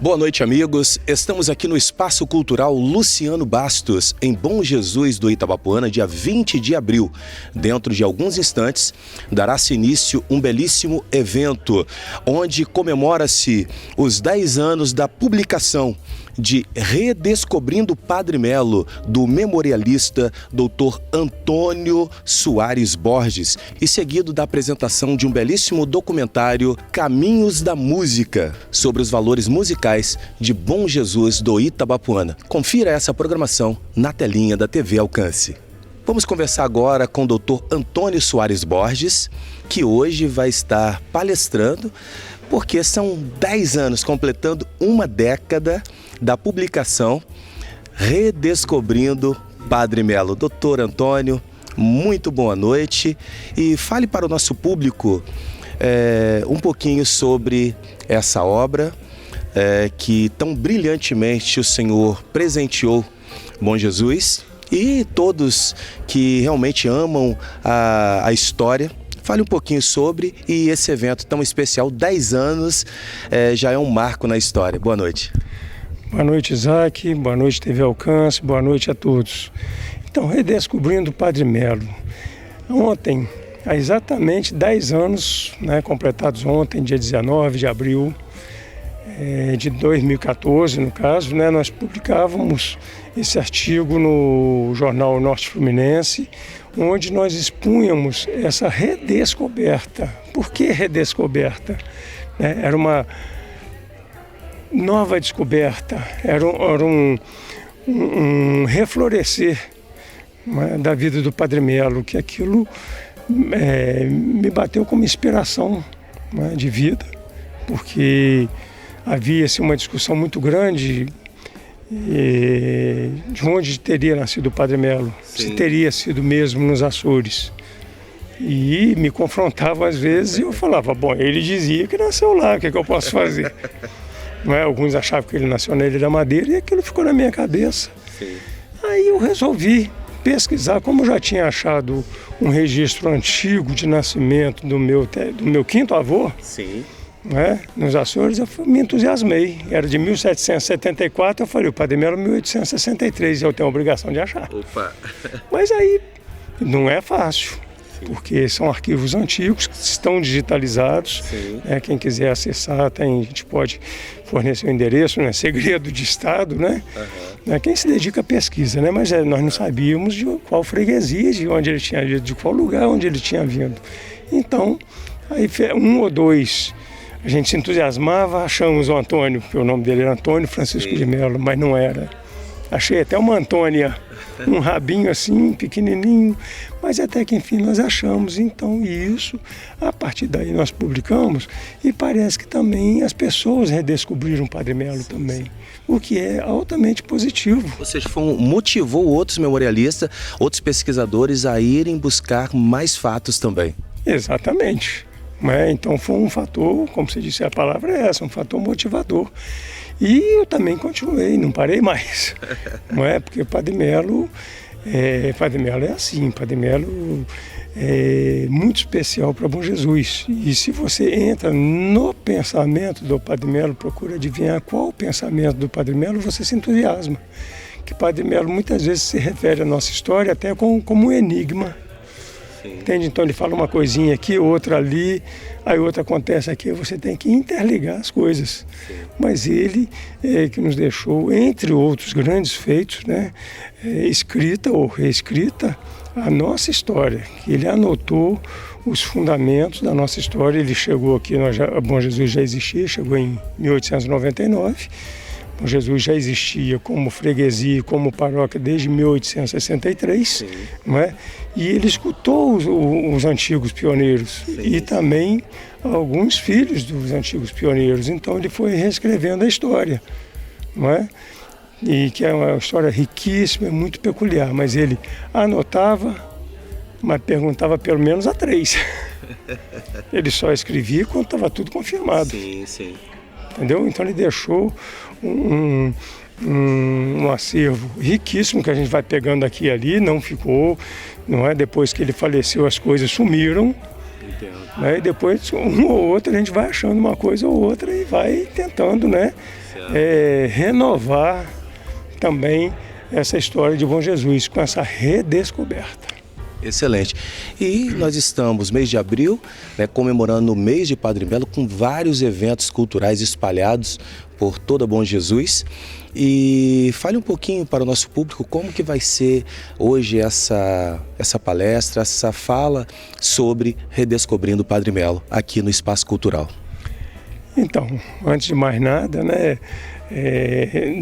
Boa noite, amigos. Estamos aqui no Espaço Cultural Luciano Bastos, em Bom Jesus do Itabapoana, dia 20 de abril. Dentro de alguns instantes, dará-se início um belíssimo evento, onde comemora-se os 10 anos da publicação de Redescobrindo o Padre Melo, do memorialista Dr. Antônio Soares Borges, e seguido da apresentação de um belíssimo documentário Caminhos da Música, sobre os valores musicais de Bom Jesus do Itabapoana. Confira essa programação na telinha da TV Alcance. Vamos conversar agora com o Dr. Antônio Soares Borges, que hoje vai estar palestrando, porque são 10 anos, completando uma década da publicação Redescobrindo Padre Melo. Doutor Antônio, muito boa noite e fale para o nosso público um pouquinho sobre essa obra que tão brilhantemente o Senhor presenteou Bom Jesus e todos que realmente amam a história. Fale um pouquinho sobre e esse evento tão especial, 10 anos, já é um marco na história. Boa noite. Boa noite, Isaac. Boa noite, TV Alcance. Boa noite a todos. Então, Redescobrindo o Padre Melo. Ontem, há exatamente 10 anos, completados ontem, dia 19 de abril de 2014, no caso, nós publicávamos esse artigo no jornal Norte Fluminense, onde nós expunhamos essa redescoberta. Por que redescoberta? Era uma nova descoberta, era um reflorescer da vida do Padre Melo, que aquilo me bateu como inspiração de vida, porque havia uma discussão muito grande de onde teria nascido o Padre Melo, se teria sido mesmo nos Açores. E me confrontava às vezes e eu falava, bom, ele dizia que nasceu lá, o que eu posso fazer? Alguns achavam que ele nasceu na Ilha da Madeira e aquilo ficou na minha cabeça. Sim. Aí eu resolvi pesquisar, como eu já tinha achado um registro antigo de nascimento do meu quinto avô. Sim. Nos Açores, eu me entusiasmei. Era de 1774, eu falei, o Padre Melo 1863, eu tenho a obrigação de achar. Opa. Mas aí não é fácil. Sim. Porque são arquivos antigos que estão digitalizados. Quem quiser acessar, a gente pode fornecer o endereço, segredo de Estado, Quem se dedica à pesquisa, mas nós não sabíamos de qual freguesia, de onde ele tinha vindo, de qual lugar onde ele tinha vindo. Então, aí um ou dois, a gente se entusiasmava, achamos o Antônio, porque o nome dele era Antônio Francisco de Melo, mas não era. Achei até uma Antônia, um rabinho assim, pequenininho, mas até que enfim nós achamos. Então isso, a partir daí nós publicamos e parece que também as pessoas redescobriram o Padre Melo também, o que é altamente positivo. Ou seja, motivou outros memorialistas, outros pesquisadores a irem buscar mais fatos também. Exatamente. Então foi um fator, como você disse, a palavra é essa, um fator motivador. E eu também continuei, não parei mais, Porque o Padre Melo é assim, Padre Melo é muito especial para Bom Jesus. E se você entra no pensamento do Padre Melo, procura adivinhar qual o pensamento do Padre Melo, você se entusiasma. Que Padre Melo muitas vezes se refere à nossa história até como um enigma. Entende? Então ele fala uma coisinha aqui, outra ali, aí outra acontece aqui, você tem que interligar as coisas. Sim. Mas ele que nos deixou, entre outros grandes feitos, escrita ou reescrita, a nossa história, que ele anotou os fundamentos da nossa história. Ele chegou aqui, Bom Jesus já existia, chegou em 1899. Bom Jesus já existia como freguesia, como paróquia desde 1863, E ele escutou os antigos pioneiros e também alguns filhos dos antigos pioneiros. Então ele foi reescrevendo a história, E que é uma história riquíssima, muito peculiar. Mas ele anotava, mas perguntava pelo menos a 3. Ele só escrevia quando estava tudo confirmado. Sim. Entendeu? Então ele deixou um acervo riquíssimo que a gente vai pegando aqui e ali, não ficou, depois que ele faleceu as coisas sumiram. E depois um ou outro a gente vai achando uma coisa ou outra e vai tentando, renovar também essa história de Bom Jesus, com essa redescoberta. Excelente. E nós estamos, mês de abril, comemorando o mês de Padre Melo, com vários eventos culturais espalhados por toda Bom Jesus. E fale um pouquinho para o nosso público como que vai ser hoje essa palestra, essa fala sobre Redescobrindo o Padre Melo, aqui no Espaço Cultural. Então, antes de mais nada,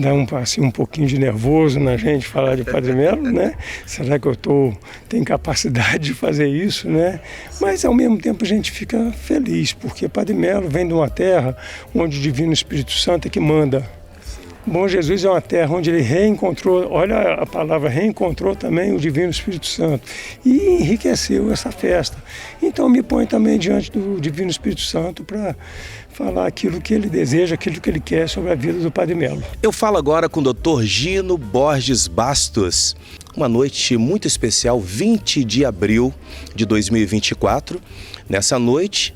dá um pouquinho de nervoso na gente falar de Padre Melo, Será que tenho capacidade de fazer isso, Mas ao mesmo tempo a gente fica feliz, porque Padre Melo vem de uma terra onde o Divino Espírito Santo é que manda. Bom Jesus é uma terra onde ele reencontrou, olha a palavra, reencontrou também o Divino Espírito Santo e enriqueceu essa festa. Então me põe também diante do Divino Espírito Santo para falar aquilo que ele deseja, aquilo que ele quer sobre a vida do Padre Melo. Eu falo agora com o Dr. Gino Borges Bastos. Uma noite muito especial, 20 de abril de 2024. Nessa noite,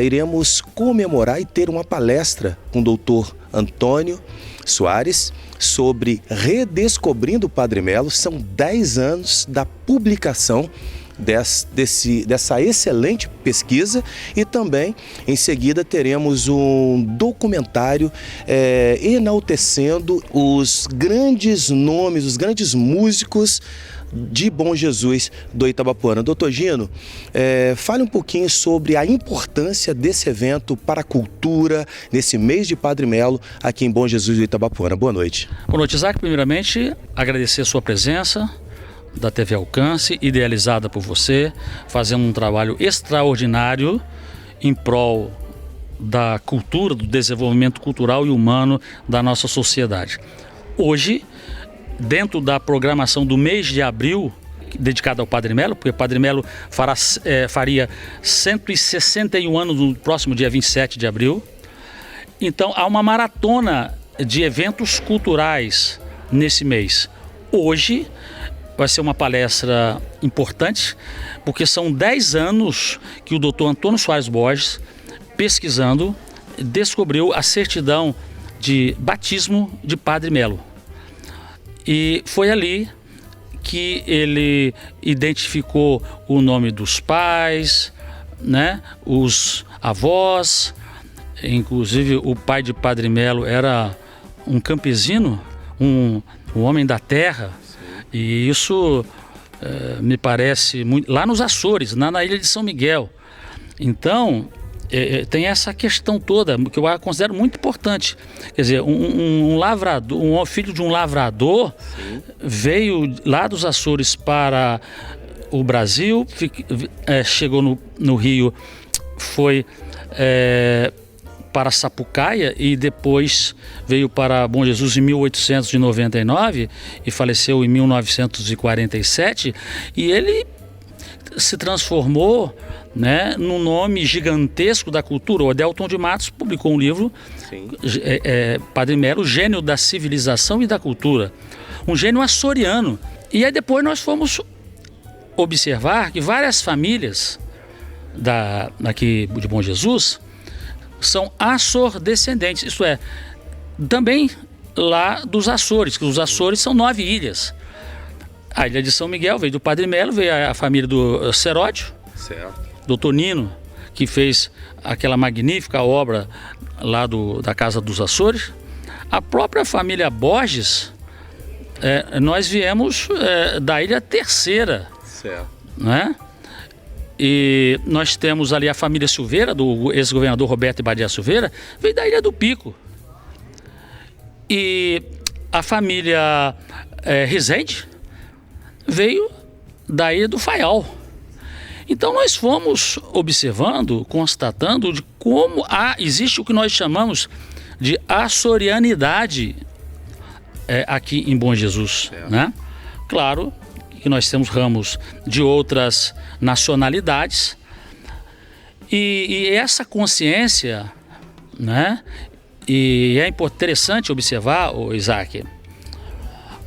iremos comemorar e ter uma palestra com o Dr. Antônio Soares sobre Redescobrindo o Padre Melo. São 10 anos da publicação dessa excelente pesquisa, e também em seguida teremos um documentário enaltecendo os grandes nomes, os grandes músicos de Bom Jesus do Itabapoana. Doutor Gino, fale um pouquinho sobre a importância desse evento para a cultura, nesse mês de Padre Melo, aqui em Bom Jesus do Itabapoana. Boa noite. Boa noite, Isaac. Primeiramente, agradecer a sua presença da TV Alcance, idealizada por você, fazendo um trabalho extraordinário em prol da cultura, do desenvolvimento cultural e humano da nossa sociedade. Hoje, dentro da programação do mês de abril, dedicado ao Padre Melo, porque Padre Melo faria 161 anos no próximo dia 27 de abril. Então, há uma maratona de eventos culturais nesse mês. Hoje vai ser uma palestra importante, porque são 10 anos que o Dr. Antônio Soares Borges, pesquisando, descobriu a certidão de batismo de Padre Melo. E foi ali que ele identificou o nome dos pais, os avós. Inclusive o pai de Padre Melo era um campesino, um homem da terra. E isso me parece muito, lá nos Açores, na ilha de São Miguel. Então, tem essa questão toda que eu considero muito importante. Quer dizer, um lavrador, um filho de um lavrador, sim, veio lá dos Açores para o Brasil, chegou no Rio, foi para Sapucaia e depois veio para Bom Jesus em 1899 e faleceu em 1947, e ele se transformou num nome gigantesco da cultura. O Adelton de Matos publicou um livro, Padre Melo, Gênio da Civilização e da Cultura, um gênio açoriano. E aí depois nós fomos observar que várias famílias daqui de Bom Jesus são açor-descendentes, isto é, também lá dos Açores, que os Açores são 9 ilhas. A ilha de São Miguel veio do Padre Melo, veio a família do Seródio, Doutor Nino, que fez aquela magnífica obra lá da Casa dos Açores. A própria família Borges, nós viemos da Ilha Terceira, E nós temos ali a família Silveira, do ex-governador Roberto Badia Silveira, veio da Ilha do Pico. E a família Rezende veio da Ilha do Faial. Então nós fomos observando, constatando de como existe o que nós chamamos de açorianidade aqui em Bom Jesus, Claro que nós temos ramos de outras nacionalidades, e essa consciência, e é interessante observar, Isaac,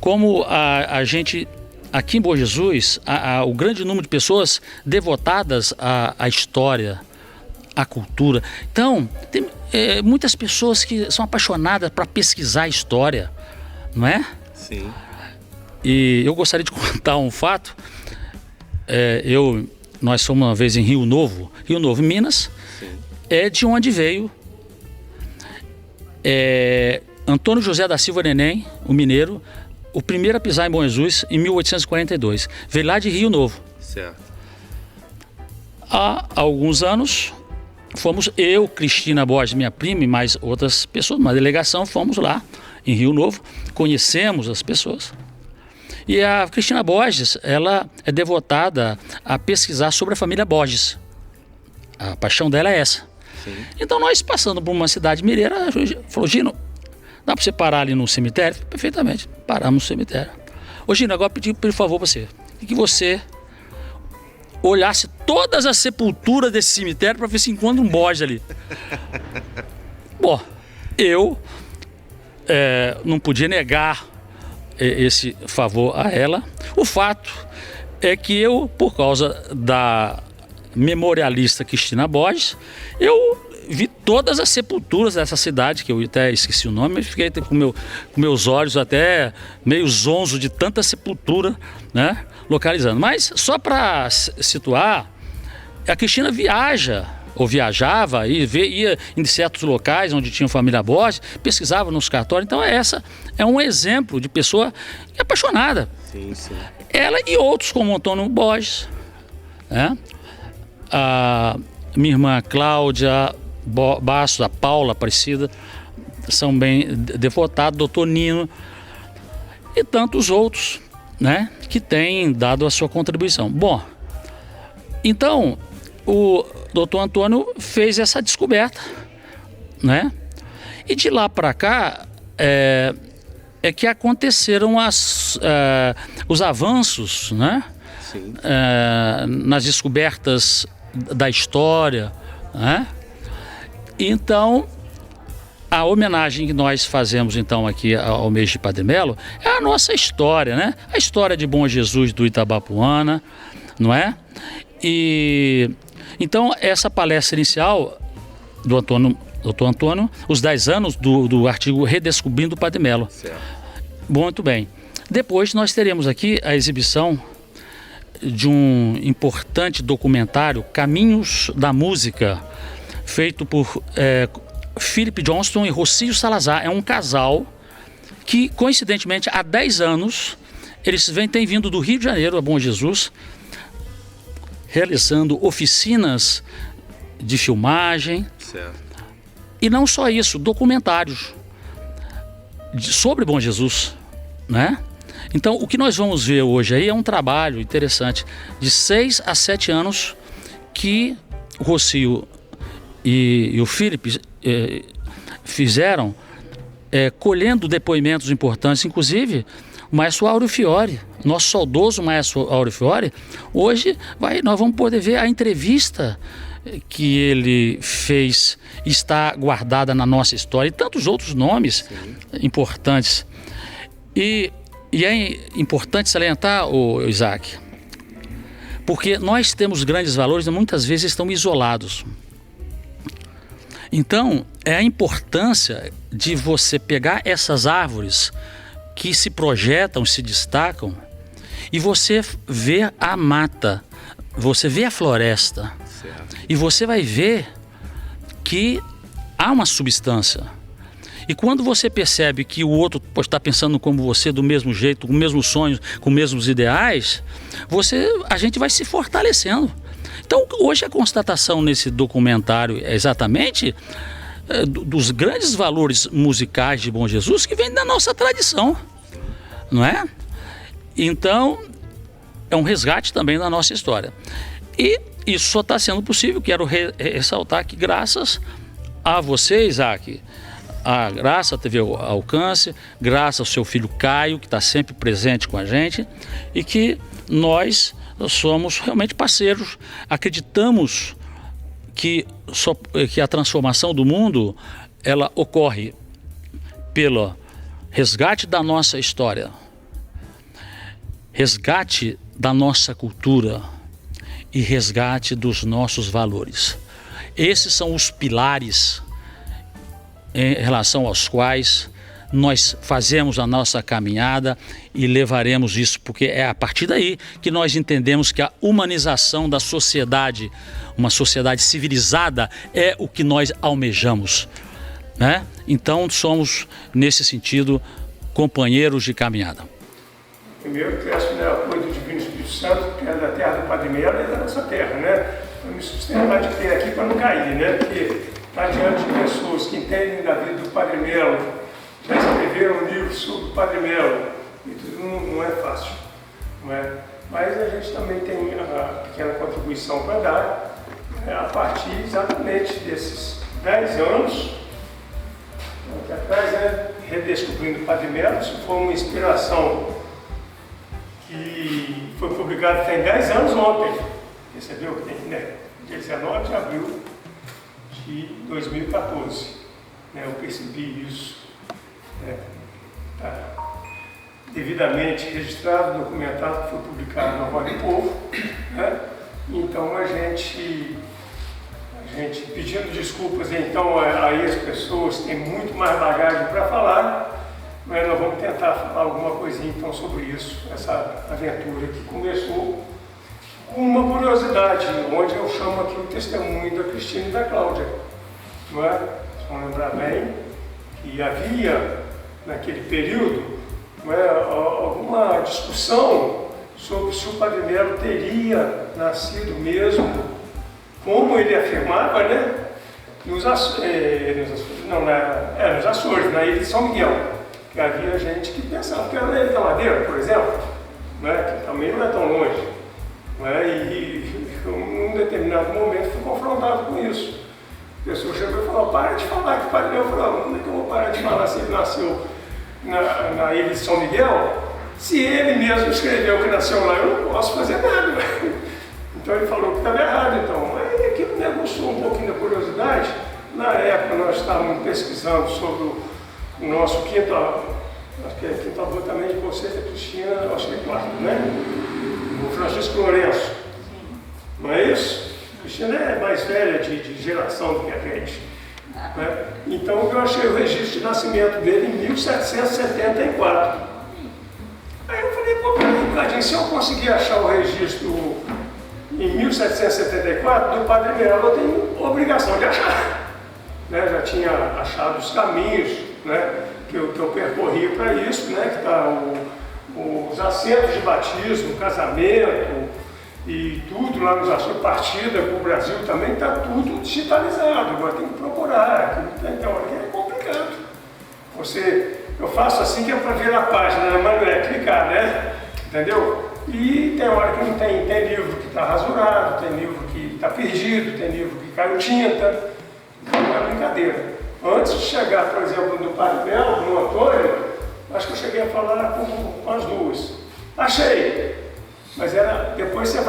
como a gente aqui em Bom Jesus, o grande número de pessoas devotadas à história, a cultura. Então, tem muitas pessoas que são apaixonadas para pesquisar a história, não é? Sim. E eu gostaria de contar um fato. Nós fomos uma vez em Rio Novo, Minas. Sim. É de onde veio Antônio José da Silva Neném, o mineiro, o primeiro a pisar em Bom Jesus em 1842. Veio lá de Rio Novo. Certo. Há alguns anos, fomos eu, Cristina Borges, minha prima, e mais outras pessoas, uma delegação, fomos lá em Rio Novo, conhecemos as pessoas. E a Cristina Borges, ela é devotada a pesquisar sobre a família Borges. A paixão dela é essa. Sim. Então nós passando por uma cidade mineira, ela falou: Gino, dá para você parar ali no cemitério? Perfeitamente, paramos no cemitério. Ô Gino, agora pedi por favor para você, que você olhasse todas as sepulturas desse cemitério para ver se encontra um Borges ali. Bom, eu não podia negar esse favor a ela. O fato é que eu, por causa da memorialista Cristina Borges, eu vi todas as sepulturas dessa cidade, que eu até esqueci o nome, mas fiquei com meus olhos até meio zonzo de tanta sepultura, né, localizando. Mas só para situar, a Cristina viajava e ia em certos locais onde tinha família Borges, pesquisava nos cartórios. Então essa é um exemplo de pessoa apaixonada. Sim, sim. Ela e outros como Antônio Borges, né? A minha irmã Cláudia Bastos, a Paula Aparecida, são bem devotados, doutor Nino e tantos outros, né, que têm dado a sua contribuição. Bom, então o doutor Antônio fez essa descoberta, né? E de lá para cá é que aconteceram os avanços, né? Sim. Nas descobertas da história, né? Então, a homenagem que nós fazemos então aqui ao mês de Padre Melo é a nossa história, né? A história de Bom Jesus do Itabapoana, não é? E então essa palestra inicial do doutor Antônio, os 10 anos do artigo Redescobrindo o Padre Melo. Certo. Muito bem. Depois nós teremos aqui a exibição de um importante documentário, Caminhos da Música, feito por Philip Johnston e Rocio Salazar. É um casal que, coincidentemente, há 10 anos, eles têm vindo do Rio de Janeiro a Bom Jesus, realizando oficinas de filmagem. Certo. E não só isso, documentários sobre Bom Jesus, né? Então, o que nós vamos ver hoje aí é um trabalho interessante de 6 a 7 anos que o Rocio e o Felipe fizeram, colhendo depoimentos importantes, inclusive o maestro Áureo Fiore, nosso saudoso maestro Áureo Fiore. Hoje nós vamos poder ver a entrevista que ele fez, está guardada na nossa história, e tantos outros nomes. Sim. Importantes. E é importante salientar, Isaac, porque nós temos grandes valores e muitas vezes estão isolados. Então, é a importância de você pegar essas árvores que se projetam, se destacam, e você vê a mata, você vê a floresta, certo. E você vai ver que há uma substância. E quando você percebe que o outro pode estar pensando como você, do mesmo jeito, com os mesmos sonhos, com os mesmos ideais, a gente vai se fortalecendo. Então, hoje a constatação nesse documentário é exatamente dos grandes valores musicais de Bom Jesus que vem da nossa tradição, não é? Então, é um resgate também da nossa história. E isso só está sendo possível, quero ressaltar que graças a você, Isaac, graças à TV Alcance, graças ao seu filho Caio, que está sempre presente com a gente, e que nós somos realmente parceiros, acreditamos que a transformação do mundo ela ocorre pelo resgate da nossa história, resgate da nossa cultura e resgate dos nossos valores. Esses são os pilares em relação aos quais nós fazemos a nossa caminhada e levaremos isso, porque é a partir daí que nós entendemos que a humanização da sociedade, uma sociedade civilizada, é o que nós almejamos, né? Então somos, nesse sentido, companheiros de caminhada. Primeiro, peço, né, apoio do Divino Espírito Santo, que é da terra do Padre Melo e da nossa terra, né? Para me sustentar de pé aqui, para não cair, né? Porque está diante de pessoas que entendem da vida do Padre Melo, já escreveram um livro sobre o Padre Melo, e tudo não é fácil, não é? Mas a gente também tem uma pequena contribuição para dar, né, a partir exatamente desses 10 anos, que atrás, né, redescobrindo o Padre Melo. Isso foi uma inspiração que foi publicada tem 10 anos ontem, percebeu que tem, né? Dia 19 de abril de 2014, né, eu percebi isso. Tá devidamente registrado, documentado, que foi publicado na Voz do Povo, né? Então a gente pedindo desculpas então aí as pessoas têm muito mais bagagem para falar, mas nós vamos tentar falar alguma coisinha então sobre isso, essa aventura que começou com uma curiosidade, onde eu chamo aqui o testemunho da Cristina e da Cláudia, não é? Vocês vão lembrar bem que havia naquele período, não é, alguma discussão sobre se o Padre Melo teria nascido mesmo, como ele afirmava, né, nos Açores, na ilha de São Miguel, que havia gente que pensava que era na Ilha da Madeira, por exemplo, né, que também não é tão longe, né, e em um determinado momento fui confrontado com isso. A pessoa chegou e falou: para de falar que o Padre Melo. Eu falei: como é que eu vou parar de falar se ele nasceu na ilha de São Miguel? Se ele mesmo escreveu que nasceu lá, eu não posso fazer nada. Então ele falou que estava errado. Então, aí aquilo me aguçou um pouquinho da curiosidade. Na época nós estávamos pesquisando sobre o nosso quinto, acho que é quinto avô também de vocês, a Cristina, acho que é quarto, né? O Francisco Lourenço. Não é isso? A Cristina é mais velha de geração do que a gente, né? Então eu achei o registro de nascimento dele em 1774. Aí eu falei: pô, peraí, Cadinho, se eu conseguir achar o registro em 1774 do Padre Melo, eu tenho obrigação de achar, né? Já tinha achado os caminhos, né, que eu percorri para isso, né? Que está os assentos de batismo, casamento e tudo lá nos Açores, partida para o Brasil também, está tudo digitalizado. Agora tem que procurar, tem hora que é complicado. Eu faço assim que é para ver a página, mas não é clicar, né? Entendeu? E tem hora que não tem livro que está rasurado, tem livro que está perdido, tem livro que caiu tinta, então não é brincadeira. Antes de chegar, por exemplo, no Padre Melo, no Antônio, acho que eu cheguei a falar com as duas. Achei! Mas depois você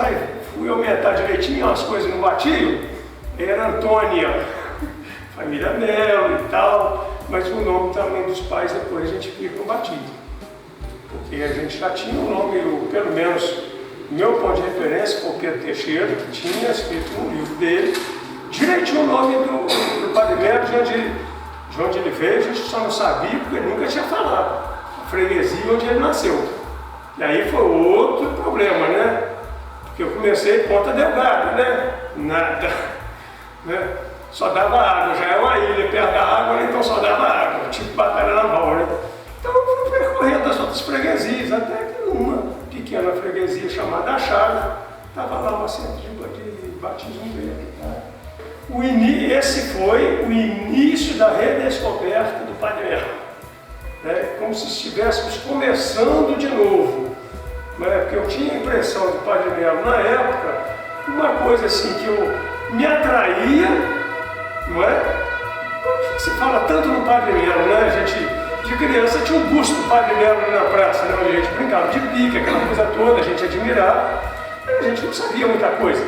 fui aumentar direitinho as coisas no batio, era Antônia, família Melo e tal, mas o nome também dos pais depois a gente fica no batido. Porque a gente já tinha um nome, pelo menos, meu ponto de referência foi o Pedro Teixeira, que tinha escrito no livro dele, direitinho o nome do Padre Melo, de onde ele veio, a gente só não sabia porque ele nunca tinha falado. A freguesia onde ele nasceu. E aí foi outro problema, né? Porque eu comecei em Ponta Delgada, né? Nada, né? Só dava água, já é uma ilha perto da água, né? Então só dava água, tipo batalha naval, né? Então eu fui percorrendo as outras freguesias, até que numa pequena freguesia chamada Achada, estava lá uma centro de batismo dele. Tá? Esse foi o início da redescoberta do Padre Melo. Né, como se estivéssemos começando de novo, né, porque eu tinha a impressão do Padre Melo na época, uma coisa assim que me atraía, não é? Se fala tanto no Padre Melo, né? A gente, de criança, tinha um busto do Padre Melo ali na praça, né, onde a gente brincava de pique, aquela coisa toda, a gente admirava, mas a gente não sabia muita coisa,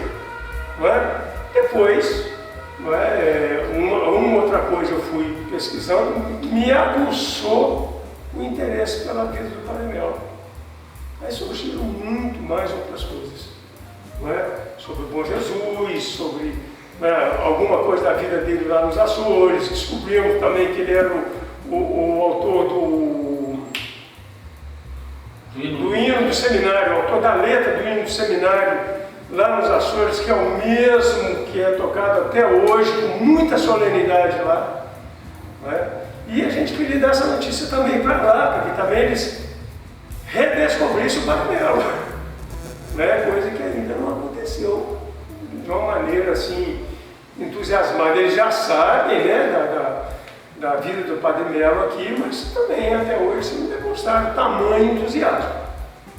não é? Depois, não é? Uma outra coisa eu fui pesquisando, me aguçou o interesse pela vida do Padre Melo. Aí surgiram muito mais outras coisas, não é? Sobre o Bom Jesus, sobre alguma coisa da vida dele lá nos Açores. Descobrimos também que ele era o autor do hino do seminário, o autor da letra do hino do seminário lá nos Açores, que é o mesmo que é tocado até hoje, com muita solenidade lá. Né? E a gente queria dar essa notícia também para lá, para que também eles redescobrissem o Padre Melo, né? Coisa que ainda não aconteceu de uma maneira assim entusiasmada. Eles já sabem, né, da vida do Padre Melo aqui, mas também até hoje se não demonstraram tamanho entusiasmo.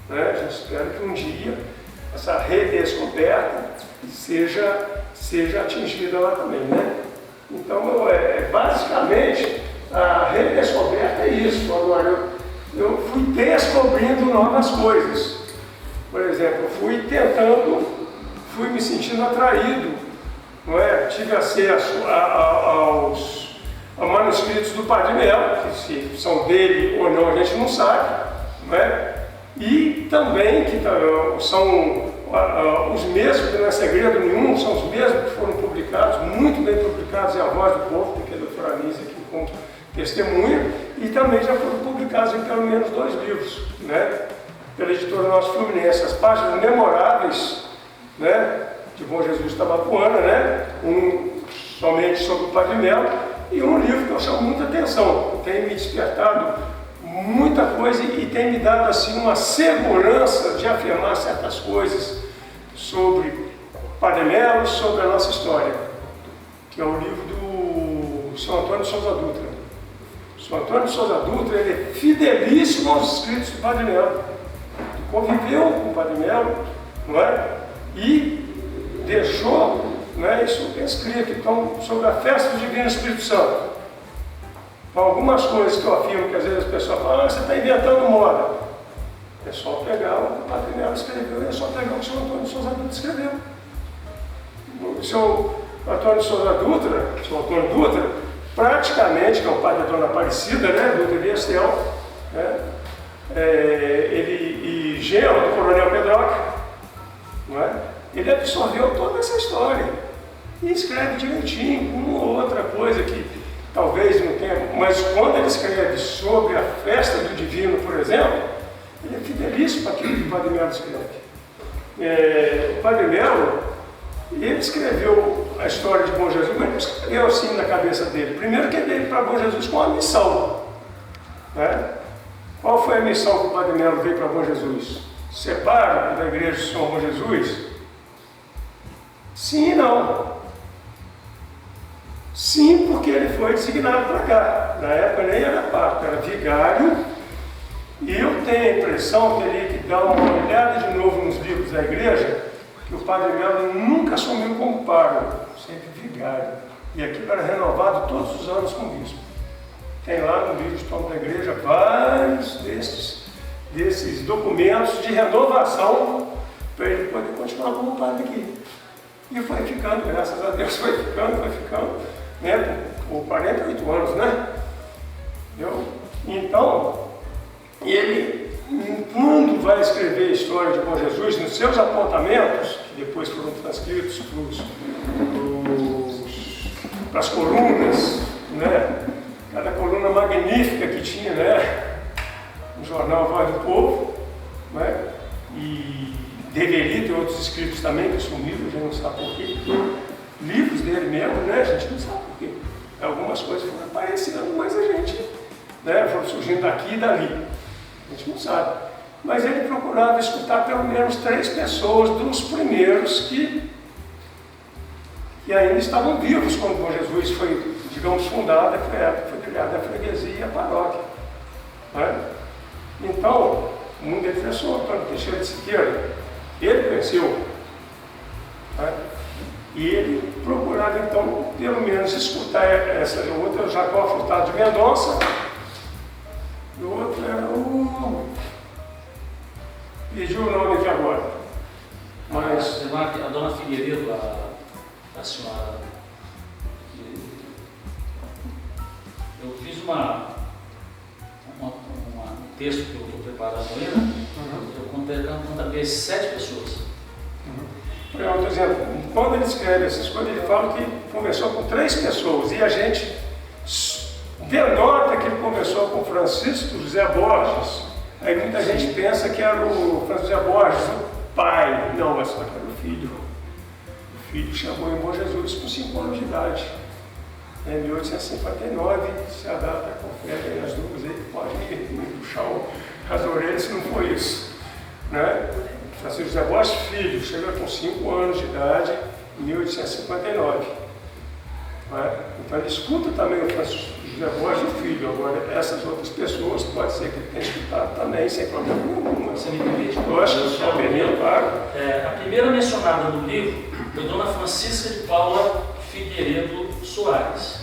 Né? A gente espera que um dia essa redescoberta seja atingida lá também, né? Então, basicamente, a redescoberta é isso. Agora, eu fui descobrindo novas coisas. Por exemplo, fui me sentindo atraído, não é? Tive acesso aos manuscritos do Padre Melo, que se são dele ou não a gente não sabe, não é? E também que são os mesmos, que não é segredo nenhum, são os mesmos que foram publicados, muito bem publicados, em A Voz do Povo, que é a doutora Anísia aqui com testemunha, e também já foram publicados em pelo menos 2 livros, né? Pela editora Nosso Fluminense, As Páginas Memoráveis, né, de Bom Jesus Itabapoana, né? Um somente sobre o Padre Melo, e um livro que eu chamo muita atenção, tem me despertado muita coisa e tem me dado assim uma segurança de afirmar certas coisas sobre Padre Melo, sobre a nossa história, que é o livro do São Antônio de Souza Dutra. São Antônio de Souza Dutra, ele é fidelíssimo aos escritos do Padre Melo, conviveu com o Padre Melo, não é? E deixou, não é, isso escrito. Então, sobre a festa do Divino Espírito Santo, algumas coisas que eu afirmo que às vezes as pessoas falam, você está inventando moda. É só pegar o que o Padre Melo escreveu, é só pegar o que o São Antônio de Souza Dutra escreveu. O seu Antônio de Souza Dutra, seu Antônio Dutra, praticamente, que é o pai da Dona Aparecida, né, Dutra de Estel, né, ele e genro do Coronel Pedroca, não é? Ele absorveu toda essa história e escreve direitinho, com uma ou outra coisa que talvez não tenha, mas quando ele escreve sobre a festa do Divino, por exemplo, ele é fidelíssimo para aquilo que o Padre Melo escreve. O Padre Melo, ele escreveu a história de Bom Jesus, mas não escreveu assim na cabeça dele. Primeiro que ele veio para Bom Jesus com uma missão, né? Qual foi a missão que o Padre Melo veio para Bom Jesus? Separa da igreja do Senhor Bom Jesus? Sim e não. Sim, porque ele foi designado para cá. Na época nem era papa, era vigário. E eu tenho a impressão, teria que dar uma olhada de novo nos livros da igreja, que o Padre Melo nunca assumiu como pároco, sempre vigário. E aquilo era renovado todos os anos com bispo. Tem lá no livro de História da Igreja vários desses documentos de renovação para ele poder continuar como padre aqui. E foi ficando, graças a Deus, foi ficando, né, por 48 anos, né? Entendeu? Então, ele, quando vai escrever a história de Bom Jesus, nos seus apontamentos, que depois foram transcritos para as colunas, né? Cada coluna magnífica que tinha, né, no jornal Voz do Povo, né, e deveria ter outros escritos também que sumiram, a gente não sabe por quê. Livros dele mesmo, né, a gente não sabe por quê. Algumas coisas foram aparecendo, mas a gente, né, foram surgindo daqui e dali. A gente não sabe. Mas ele procurava escutar pelo menos 3 pessoas dos primeiros que ainda estavam vivos quando Bom Jesus foi, digamos, fundada, foi a época que foi criada a freguesia e a paróquia. Né? Então, um defensor, Antônio Teixeira de Siqueira, ele venceu. Né? E ele procurava, então, pelo menos escutar essa outra, o Jacó Furtado de Mendonça, e o outro era o... Pediu o nome aqui agora. Mas... A dona Figueiredo, a senhora... Eu fiz um texto que eu estou preparando aí, né? Eu contabilizei 7 pessoas. Eu estou dizendo, quando ele escreve essas coisas, ele fala que conversou com 3 pessoas, e a gente denota que ele conversou com Francisco José Borges. Aí muita gente pensa que era o Francisco José Borges, o pai. Não, mas só que era o filho. O filho chamou o irmão Jesus com 5 anos de idade. Em 1859, se a data confere as dúvidas aí, pode me puxar as orelhas se não for isso. Né? Francisco José Borges, filho, chega com 5 anos de idade, em 1859. Né? Então ele escuta também o Francisco José Borges, o filho. Agora, essas outras pessoas, pode ser que ele tenha escutado também, sem problema nenhum. Você me permite? Eu acho que eu sou bem, claro. A primeira mencionada no livro foi Dona Francisca de Paula Figueiredo Soares.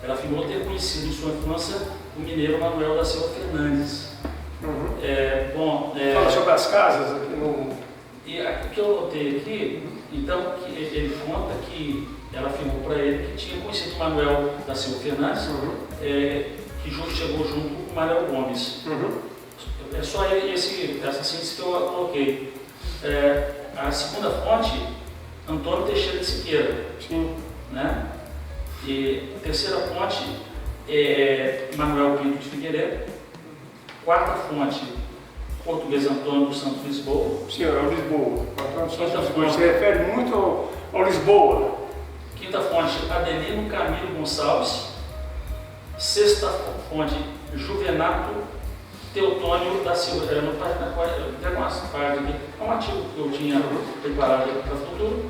Ela afirmou ter conhecido em sua infância o mineiro Manuel da Silva Fernandes. Fala sobre as casas aqui no... E o que eu notei aqui, então, que ele conta que ela afirmou para ele que tinha conhecido o Manuel da Silva Fernandes, que chegou junto com o Manuel Gomes. É só essa síntese que eu coloquei. A segunda fonte, Antônio Teixeira de Siqueira. Sim. Né? E a terceira fonte é Manuel Pinto de Figueiredo. Quarta fonte, português Antônio dos Santos Lisboa. Sim, é o Lisboa. Antônio dos Santos Lisboa. Se refere muito ao Lisboa. Quinta fonte, Adelino Camilo Gonçalves. Sexta fonte, Juvenato Teotônio da Silva. Eu não tenho umas páginas aqui. É um artigo que eu tinha preparado para o futuro.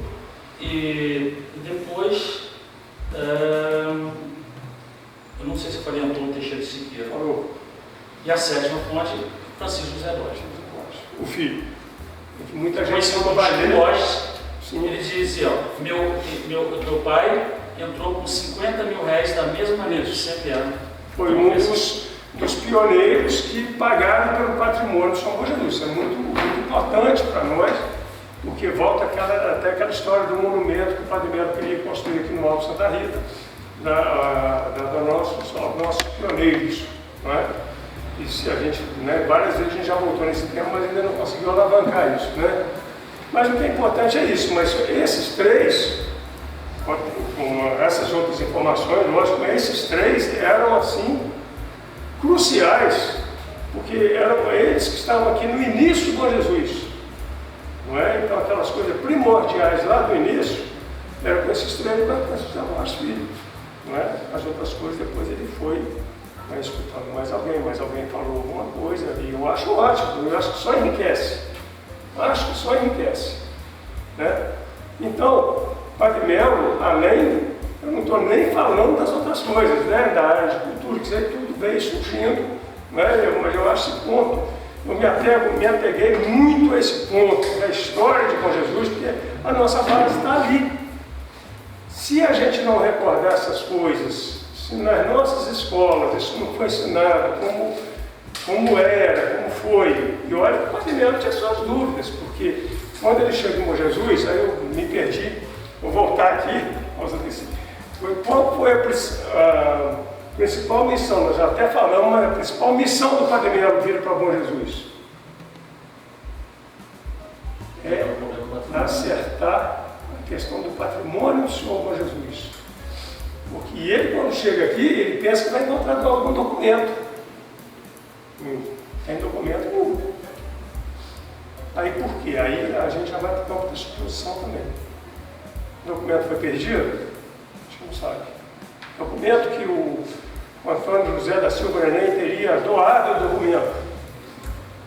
E depois, eu não sei se eu falei Antônio Teixeira de Siqueira. Falou. E a sétima fonte, Francisco José Borges. O filho. Muita gente Francisco não vai ler. Borges, Sim. ele dizia, meu pai entrou com 50 mil reais da mesma maneira que sempre era. Foi um dos pioneiros que pagaram pelo patrimônio de São Bom Jesus. Isso é muito importante para nós, porque volta até aquela história do monumento que o Padre Melo queria construir aqui no Alto Santa Rita, dos nossos pioneiros. Não é? E se a gente, né, várias vezes a gente já voltou nesse tema, mas ainda não conseguiu alavancar isso. Né? Mas o que é importante é isso, mas esses 3, com essas outras informações, lógico, esses 3 eram assim cruciais, porque eram eles que estavam aqui no início do Bom Jesus. Não é? Então aquelas coisas primordiais lá do início eram com esses 3 para Francisco Borges Filho. Não é? As outras coisas depois ele foi escutando mais alguém falou alguma coisa, e eu acho ótimo, eu acho que só enriquece. Acho que só enriquece. Né? Então, Padre Melo, além, eu não estou nem falando das outras coisas, né? Da área de cultura, que isso aí tudo veio surgindo, né? Mas eu acho esse ponto, eu me apeguei muito a esse ponto da história de Bom Jesus, porque a nossa base está ali. Se a gente não recordar essas coisas, se nas nossas escolas isso não foi ensinado como era, como foi, e olha que o Padre Melo tinha suas dúvidas, porque quando ele chegou em Bom Jesus, aí eu me perdi, vou voltar aqui, qual foi a principal missão? Nós já até falamos, mas a principal missão do Padre Melo vir para Bom Jesus é acertar a questão do patrimônio do Senhor Bom Jesus. Porque ele, quando chega aqui, ele pensa que vai encontrar algum documento. Tem documento nenhum. Aí por quê? Aí a gente já vai para o campo da suposição também. O documento foi perdido? A gente não sabe. Documento que o Antônio José da Silva Neném teria doado o documento.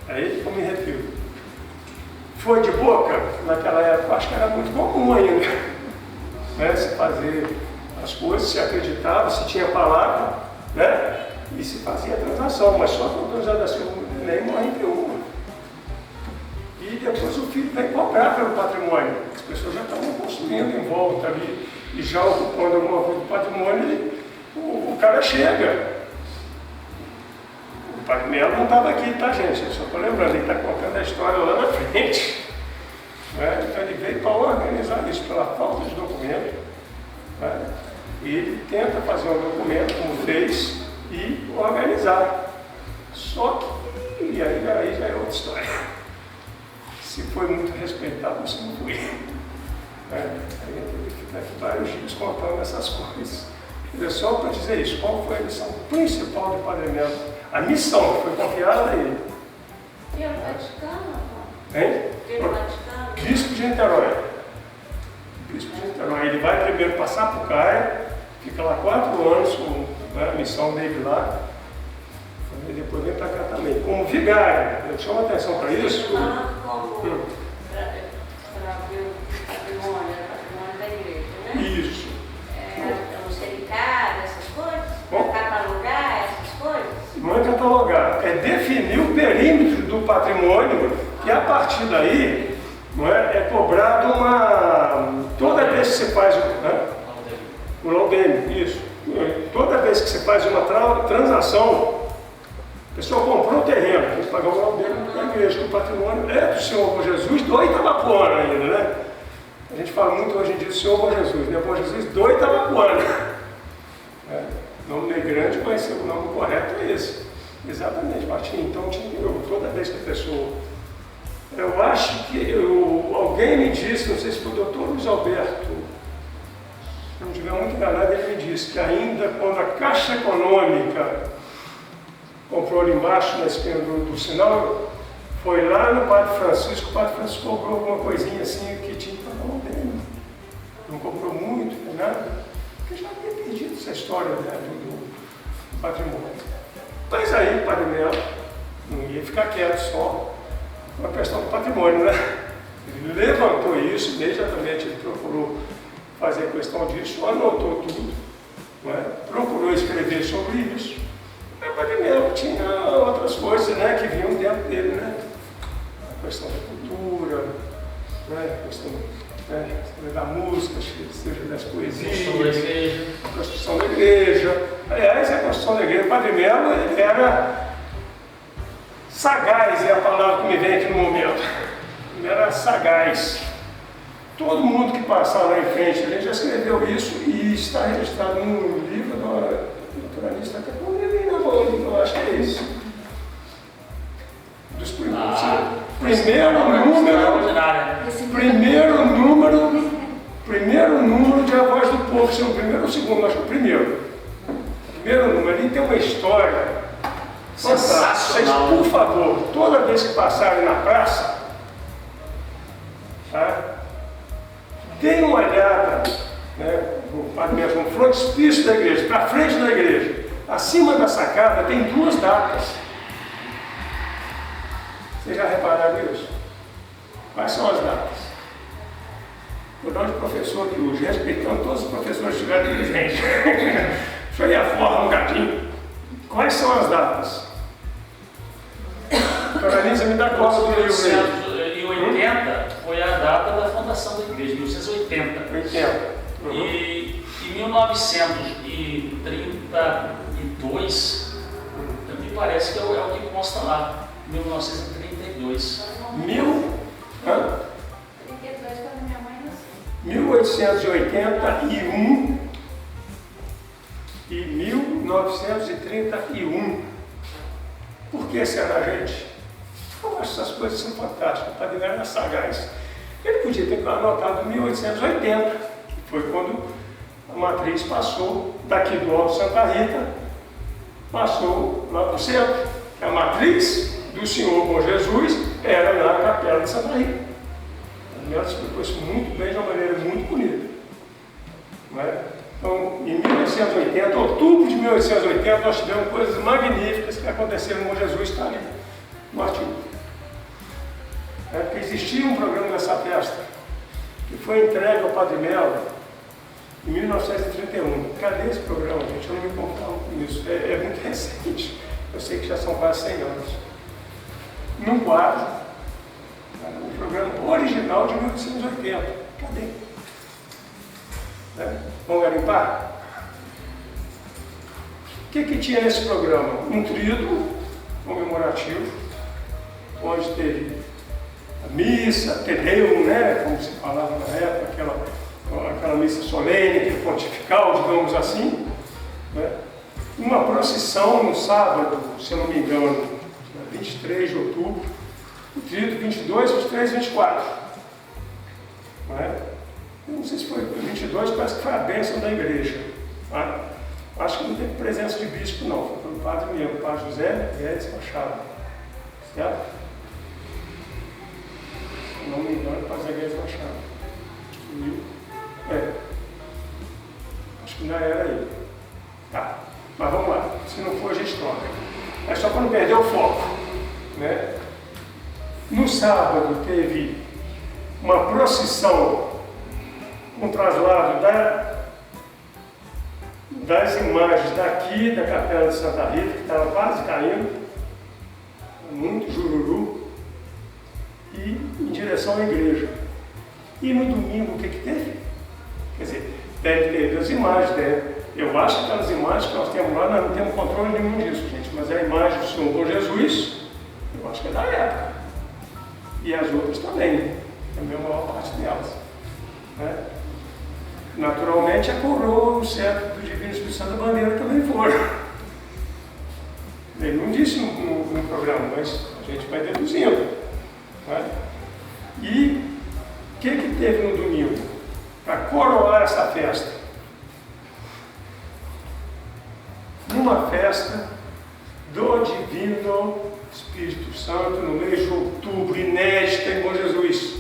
É ele que eu me refiro. Foi de boca? Naquela época, acho que era muito comum ainda. Né? Se fazer as coisas, se acreditava, se tinha palavra, né? E se fazia a transação, mas só que o Antônio José da Silva Neném morre em viúva. E depois o filho vem cobrar pelo patrimônio. As pessoas já estavam construindo em volta ali, e já ocupando alguma coisa do patrimônio, e o cara chega. O Padre Melo não estava aqui, tá, gente? Eu só estou lembrando, ele está contando a história lá na frente. Né? Então ele veio para organizar isso, pela falta de documento. Né? E ele tenta fazer um documento, como fez, e organizar. Só que, e aí já é outra história. Se foi muito respeitado, se não foi. Aí eu tive que ficar aqui vários dias contando essas coisas. É só para dizer isso, qual foi a missão principal do Padre Melo? A missão que foi confiada a ele. Pelo Vaticano? Hein? Pelo Vaticano? Bispo de Niterói. Bispo de Niterói. Ele vai primeiro passar para o CAE, fica lá 4 anos com a missão dele lá, e depois vem para cá também. Como vigário, eu chamo a atenção para isso. Falando como para ver o patrimônio da igreja, né? Isso. Os relicários, essas coisas? Catalogar essas coisas? Não é catalogar, é definir o perímetro do patrimônio, que a partir daí não é cobrado uma. Toda vez que você faz o laudeme, isso. Toda vez que você faz uma transação, a pessoa comprou um terreno, tem que pagar o laudeme da igreja, que o patrimônio é do Senhor Bom Jesus, do Itabapoana ainda, né? A gente fala muito hoje em dia do Senhor Bom Jesus, né? Bom Jesus do Itabapoana. O nome é grande, mas o nome correto é esse. Exatamente, Martim. Então, toda vez que a pessoa. Eu acho que alguém me disse, não sei se foi o doutor Luiz Alberto, se não estiver muito enganado, ele me disse que ainda quando a Caixa Econômica comprou ali embaixo, na esquina do sinal, foi lá no Padre Francisco, o Padre Francisco cobrou alguma coisinha assim que tinha que pagar um dele. Não cobrou muito, nem nada, porque já havia perdido essa história, né, do patrimônio. Mas aí o Padre Melo não ia ficar quieto só com a questão do patrimônio, né? Ele levantou isso, imediatamente ele procurou fazer a questão disso, anotou tudo, né? Procurou escrever sobre isso. O Padre Melo tinha outras coisas, né, que vinham dentro dele, né? A questão da cultura, né? A questão da música, seja das poesias, a construção da igreja. Aliás, a construção da igreja, o Padre Melo era sagaz, é a palavra que me vem aqui no momento. Ele era sagaz. Todo mundo que passava lá em frente, a gente já escreveu isso e está registrado no livro do Anista, até com ele na mão, eu acho que é isso. Dos primeiros. Primeiro número de A Voz do Povo, se não o primeiro ou o segundo, acho que o primeiro. Primeiro número, ali tem uma história sensacional. Vocês, por favor, toda vez que passarem na praça, tá? Deem uma olhada, né, no frontispício da igreja, para frente da igreja. Acima da sacada tem 2 datas. Vocês já repararam isso? Quais são as datas? Vou dar de professor aqui hoje, respeitando todos os professores que estiverem presentes. Deixa eu ir a forma um gatinho. Quais são as datas? Doutora Anísia, me dá cola do livro aí. 1980 foi a data da fundação da igreja, 1980. 80. Uhum. E em 1932, me parece que é o que consta lá, 1932. 1881 e 1931. Por que será, gente? Eu acho essas coisas são fantásticas. O Padre Melo era sagaz. Ele podia ter anotado 1880, que foi quando a matriz passou daqui do Alto Santa Rita, passou lá para o centro. A matriz do Senhor Bom Jesus era na Capela de Santa Rita. O Padre Melo explicou isso muito bem, de uma maneira muito bonita. Não é? Então, em 1880, outubro de 1880, nós tivemos coisas magníficas que aconteceram com Jesus, está ali no artigo. Porque existia um programa dessa festa que foi entregue ao Padre Melo em 1931. Cadê esse programa, gente? Eu não me conformo com isso. É muito recente. Eu sei que já são quase 100 anos. Num quadro, o programa original de 1980. Cadê? Vamos garimpar? O que tinha nesse programa? Um tríduo comemorativo, onde teve a missa, Tedeum, né, como se falava na época, aquela missa solene, aquele pontifical, digamos assim, né? Uma procissão no sábado, se eu não me engano, 23 de outubro, o tríduo 22, 23 e 24. Né? sei se foi 22, parece que foi a bênção da igreja. Tá? Acho que não teve presença de bispo, não. Foi pelo padre mesmo, o padre José Guedes Machado. Certo? Se não me engano, o padre José Guedes Machado. Acho que ainda era ele. Tá, mas vamos lá. Se não for, a gente troca. É só para não perder o foco. Né? No sábado teve uma procissão com traslado das imagens daqui da Capela de Santa Rita, que estava quase caindo, muito jururu, e em direção à igreja. E no domingo o que teve? Quer dizer, deve ter as imagens, né? Eu acho que aquelas imagens que nós temos lá, nós não temos controle nenhum disso, gente, mas a imagem do Senhor Bom Jesus, eu acho que é da época. E as outras também, também a maior parte delas. Né? Naturalmente, a coroa, o cetro do Divino Espírito Santo da Bandeira também foram. Ele não disse no programa, mas a gente vai deduzindo. Né? E o que teve no domingo? Para coroar essa festa? Numa festa do Divino Espírito Santo, no mês de outubro, inédita em Bom Jesus.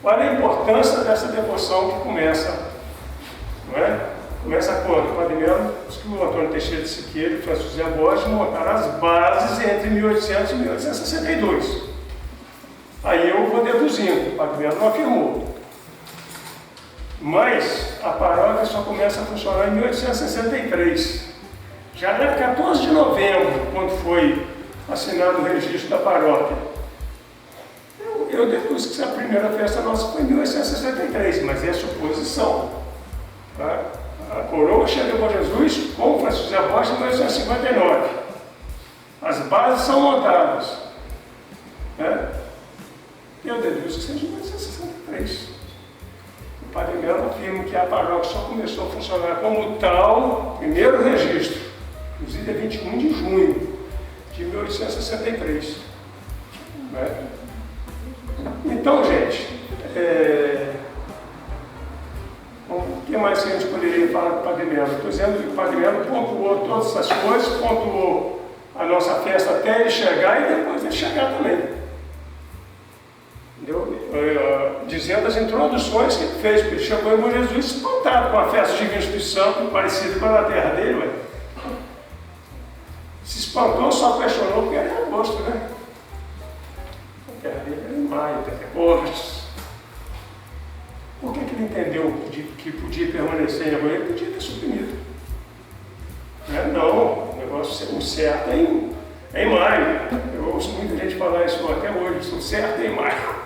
Olha a importância dessa devoção que começa, não é? Começa quando? O Padre Melo, o Antônio Teixeira de Siqueira e o Francisco José Borges montaram as bases entre 1800 e 1862. Aí eu vou deduzindo, o Padre Melo não afirmou. Mas a paróquia só começa a funcionar em 1863. Já era 14 de novembro, quando foi assinado o registro da paróquia. Eu deduzo que a primeira festa nossa foi em 1863, mas é suposição. Tá? A coroa chega a Bom Jesus com o Francisco José Borges em 1859. As bases são montadas. Né? Eu deduzo que seja em 1863. O Padre Melo afirma que a paróquia só começou a funcionar como tal, primeiro registro, inclusive é 21 de junho de 1863. Né? Então, gente, o que mais que a gente poderia falar do Padre Melo? Estou dizendo que o Padre Melo pontuou todas essas coisas, pontuou a nossa festa até ele chegar e depois ele chegar também. Entendeu? Dizendo as introduções que ele fez, porque ele chegou em Bom Jesus espantado com a festa de Divino Espírito Santo, parecida com a da terra dele, ué. Se espantou, só questionou porque era em agosto, né? A terra dele era em maio, agosto. Por que ele entendeu que podia permanecer em agosto? Ele podia ter suprimido. Não, o negócio, o certo é em maio. Eu ouço muita gente falar isso até hoje, o certo é em maio.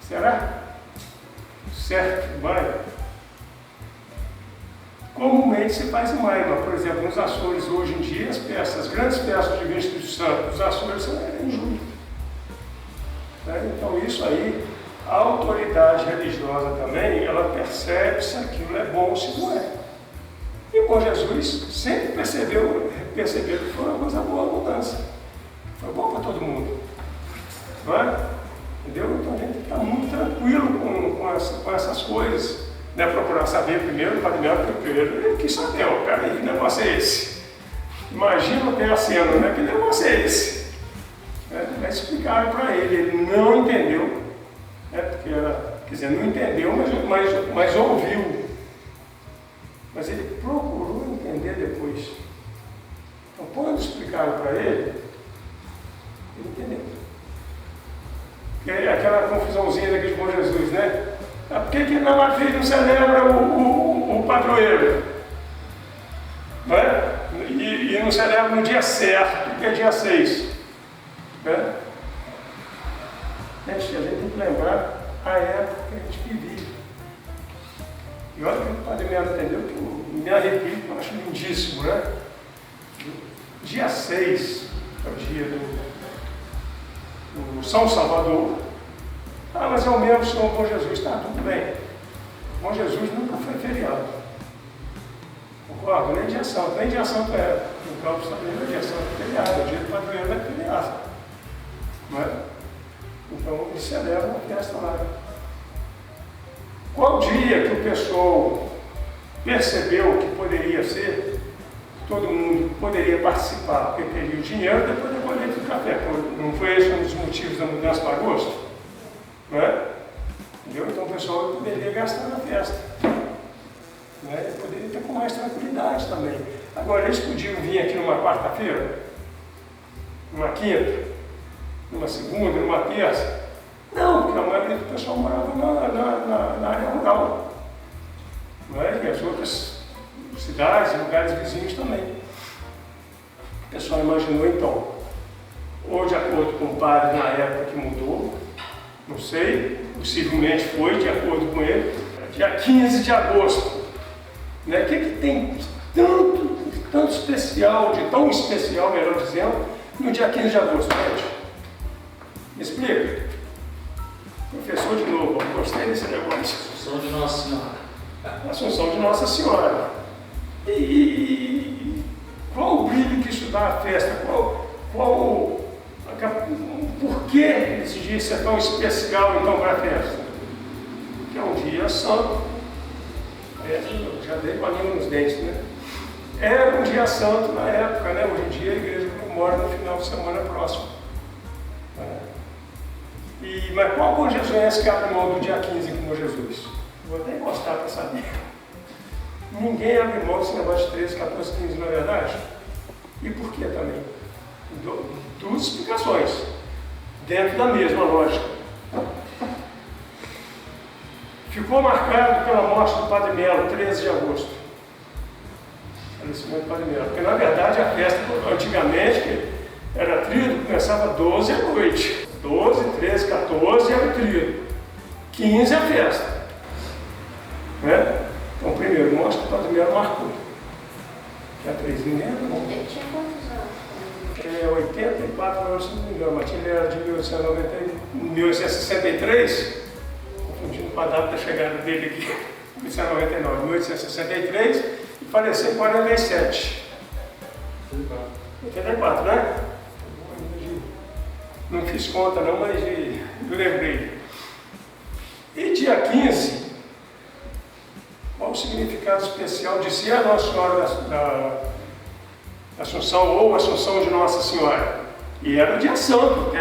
Será? Certo, em maio? Comumente se faz em maio, mas, por exemplo, nos Açores hoje em dia, as grandes festas de Divino Espírito Santo, os Açores são em julho. Então isso aí, a autoridade religiosa também, ela percebe se aquilo é bom ou se não é. E Bom Jesus sempre percebeu que foi uma coisa boa a mudança. Foi bom para todo mundo. Não é? Entendeu? Então a gente está muito tranquilo com essas coisas. Né? Procurar saber primeiro, o Padre Melo, ele quis saber, peraí, que negócio é esse? Imagina até a cena, né? Que negócio é esse? Aí explicaram para ele não entendeu, né? Porque quer dizer, não entendeu, mas ouviu. Mas ele procurou entender depois. Então, quando explicaram para ele entendeu. Porque aquela confusãozinha daqui de Bom Jesus, né? Por que na matriz não celebra o padroeiro? Não é? E não celebra no dia certo, que é dia 6. Né? Gente, a gente tem que lembrar a época que a gente vivia. E olha que o Padre Melo entendeu, que eu me arrepio, eu acho lindíssimo, né? Dia 6 é o dia do São Salvador. Mas é o mesmo Senhor Bom Jesus. Tá, tudo bem. Bom Jesus nunca foi feriado. Concordo? Nem dia santo. Nem dia santo é. No campo está nem dia santo é feriado. O dia do padroeiro é feriado. Não é? Então eles celebram a festa lá. Qual dia que o pessoal percebeu que poderia ser, todo mundo poderia participar, porque teria o dinheiro depois da colheita do café. Não foi esse um dos motivos da mudança para agosto? Não é? Entendeu? Então o pessoal poderia gastar na festa. Né? Poderia ter com mais tranquilidade também. Agora, eles podiam vir aqui numa quarta-feira, numa quinta, numa segunda, numa terça. Não, porque a maioria do pessoal morava na área rural. Não é? E as outras cidades, lugares vizinhos também. O pessoal imaginou então, ou de acordo com o padre na época que mudou, não sei, possivelmente foi de acordo com ele, dia 15 de agosto. Né? O que tem tanto especial, de tão especial, melhor dizendo, no dia 15 de agosto, gente? Me explica. Professor de novo, gostei desse negócio. Assunção de Nossa Senhora. Assunção de Nossa Senhora. E qual o brilho que isso dá à festa? Por que esse dia ser tão especial então para a festa? Que é um dia santo. Já dei com a língua nos dentes, né? Era um dia santo na época, né? Hoje em dia a igreja comemora no final de semana próximo. Mas qual conjunção que abre mão do dia 15 como Jesus? Vou até encostar para saber. Ninguém abre mão desse negócio de 13, 14, 15, na verdade. E por que também? Duas explicações, dentro da mesma lógica. Ficou marcado pela morte do Padre Melo, 13 de agosto. Falecimento do Padre Melo. Porque, na verdade, a festa, antigamente, era tríduo, começava 12 à noite. 12, 13, 14 era o tríduo. 15 a festa. Né? Então, primeiro, mostra que o Padre Melo marcou. Tinha 3 lembra? Ele tinha quantos anos? 84 anos, se não me engano. Matilde era de 1863, confundindo com a data da chegada dele aqui, 1899, 1863, e faleceu em 47. 84, né? Não fiz conta não, mas eu lembrei. E dia 15, qual o significado especial de ser a Nossa Senhora da Assunção ou Assunção de Nossa Senhora? E era dia santo, porque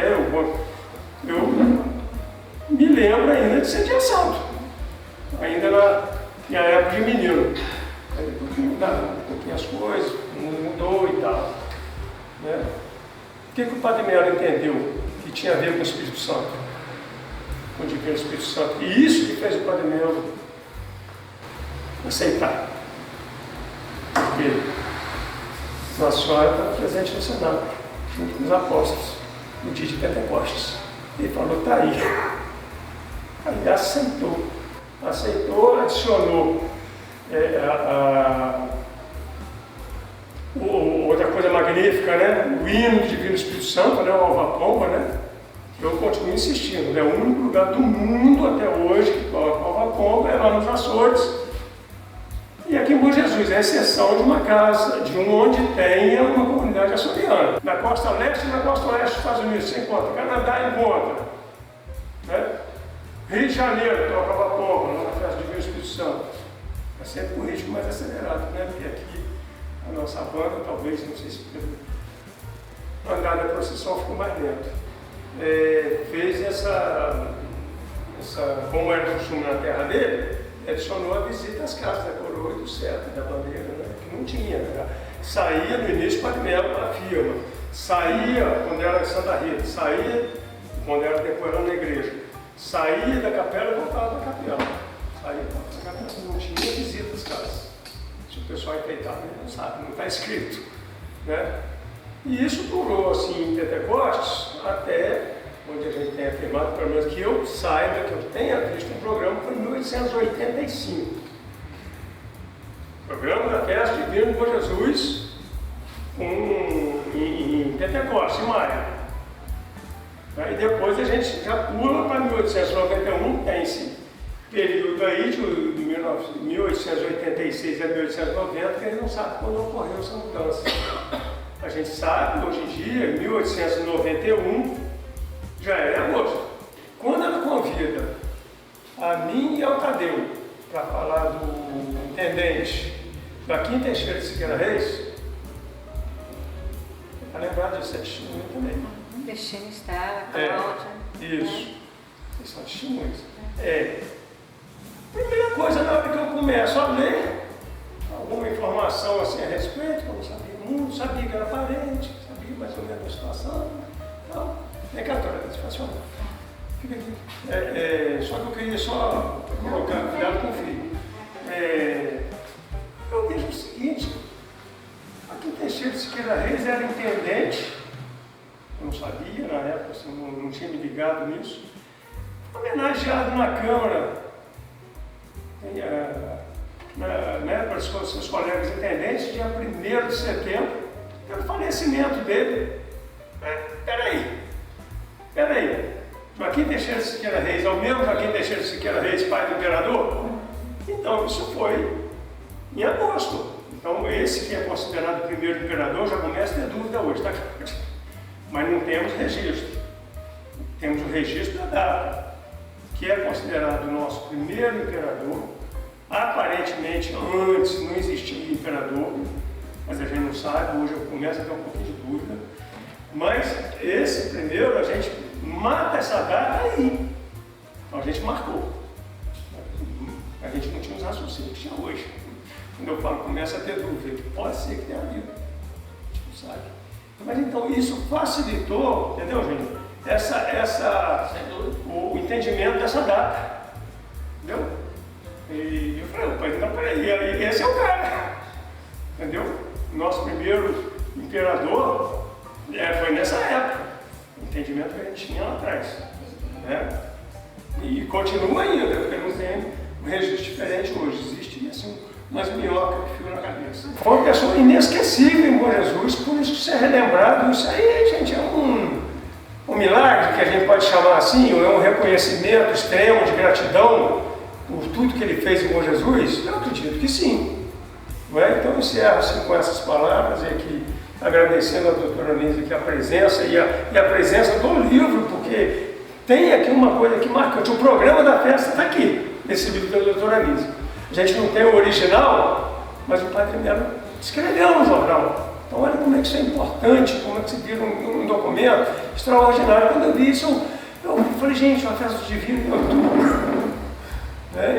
eu me lembro ainda de ser dia santo, ainda na minha época de menino. Aí depois mudaram um pouquinho as coisas, o mundo mudou e tal. Né? O que o Padre Melo entendeu que tinha a ver com o Espírito Santo? Com o Divino Espírito Santo. E isso que fez o Padre Melo aceitar. Porque Nossa Senhora estava presente no cenário, junto com os apóstolos, no dia de Pentecostes. Ele falou, está aí. Aí aceitou, adicionou outra coisa magnífica, né? O hino do Divino Espírito Santo, né? O Alva Pomba, né? Eu continuo insistindo, é o único lugar do mundo até hoje que toca o Alva Pomba, é lá nos Açores. E aqui em Bom Jesus, é a exceção de uma casa, de onde tenha uma comunidade açoriana. Na costa leste e na costa oeste dos Estados Unidos, você encontra. Canadá encontra. Né? Rio de Janeiro, toca Alva Pomba, na festa do Divino Espírito Santo. É sempre com o ritmo mais acelerado, né? Porque aqui a nossa banda, talvez, não sei se andar na procissão ficou mais lento. Fez como era costume na terra dele, adicionou a visita às casas da coroa e do cetro, da bandeira, né? Que não tinha. Né? Saía no início para Melo, para a firma, saía quando era em Santa Rita, saía quando era decorando na igreja, saía da capela e voltava para a capela. Saía para a capela, não tinha visita às casas. Se o pessoal enfeitar, não sabe, não está escrito. Né? E isso durou assim em Pentecostes até onde a gente tem afirmado, pelo menos que eu saiba, que eu tenha visto um programa, foi em 1885. Programa da Festa Divina de Bom Jesus em Pentecostes, em maio. Aí depois a gente já pula para 1891, tem esse período aí de 1886 a 1890, que a gente não sabe quando ocorreu essa mudança. A gente sabe, hoje em dia, em 1891, já era agosto. a mim e ao Tadeu, para falar do intendente Joaquim Teixeira de Siqueira Reis. Está lembrado disso, é testemunho também. Deixando estar, a Cláudia. Isso. Eles são testemunhos. Primeira coisa, na hora que eu começo a ler alguma informação assim a respeito, eu não sabia muito, sabia que era parente, sabia mais ou menos a situação. Então, vem cá, doutora, satisfação. Fica aqui. Só que eu queria só colocar, cuidado com o filho. Eu vejo o seguinte, aqui Teixeira de Siqueira Reis era intendente, eu não sabia na época, assim, não tinha me ligado nisso, homenageado na Câmara, para os seus colegas intendentes, dia 1º de setembro, pelo falecimento dele. Peraí, Joaquim Teixeira de Siqueira Reis é o mesmo Joaquim Teixeira de Siqueira Reis, pai do imperador? Então, isso foi em agosto. Então, esse que é considerado o primeiro imperador já começa a ter dúvida hoje, tá? Mas não temos registro. Temos o registro da data, que é considerado o nosso primeiro imperador. Aparentemente, antes não existia imperador, mas a gente não sabe, hoje eu começo a ter um pouquinho de dúvida. Mas esse primeiro, a gente mata essa data aí. Então a gente marcou. A gente não tinha os raciocínios que tinha hoje. Quando eu falo, começa a ter dúvida, pode ser que tenha havido. A gente não sabe. Mas então isso facilitou, entendeu, gente? O entendimento dessa data. Entendeu? E eu falei, pai, não, peraí, esse é o cara. Entendeu? Nosso primeiro imperador foi nessa época. O entendimento que a gente tinha lá atrás. Né? E continua ainda, porque não tem um registro diferente hoje. Existe assim, umas minhocas que ficam na cabeça. Foi uma pessoa inesquecível em Bom Jesus, por isso ser relembrado, isso aí, gente, é um milagre que a gente pode chamar assim, ou é um reconhecimento extremo de gratidão por tudo que ele fez em Bom Jesus? Eu acredito que sim. Não é? Então eu encerro assim, com essas palavras aqui, agradecendo a doutora Nise aqui a presença e a presença do livro, porque tem aqui uma coisa que marcante. O programa da festa está aqui, nesse livro da doutora Nise. A gente não tem o original, mas o Padre Melo escreveu no jornal. Então olha como é que isso é importante, como é que se vira um documento extraordinário. Quando eu vi isso, eu falei, gente, uma festa divina em outubro.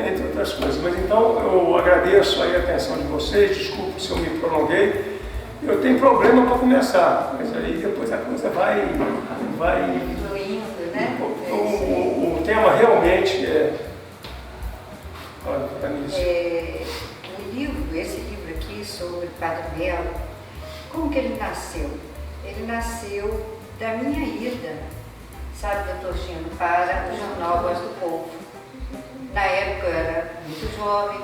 Entre outras coisas. Mas então eu agradeço aí a atenção de vocês, desculpe se eu me prolonguei. Eu tenho problema para começar, mas aí depois a coisa vai fluindo, né? O tema realmente Esse livro aqui sobre o Padre Melo, como que ele nasceu? Ele nasceu da minha ida, sabe, doutor Gino, para o jornal Voz do Povo. Na época eu era muito jovem,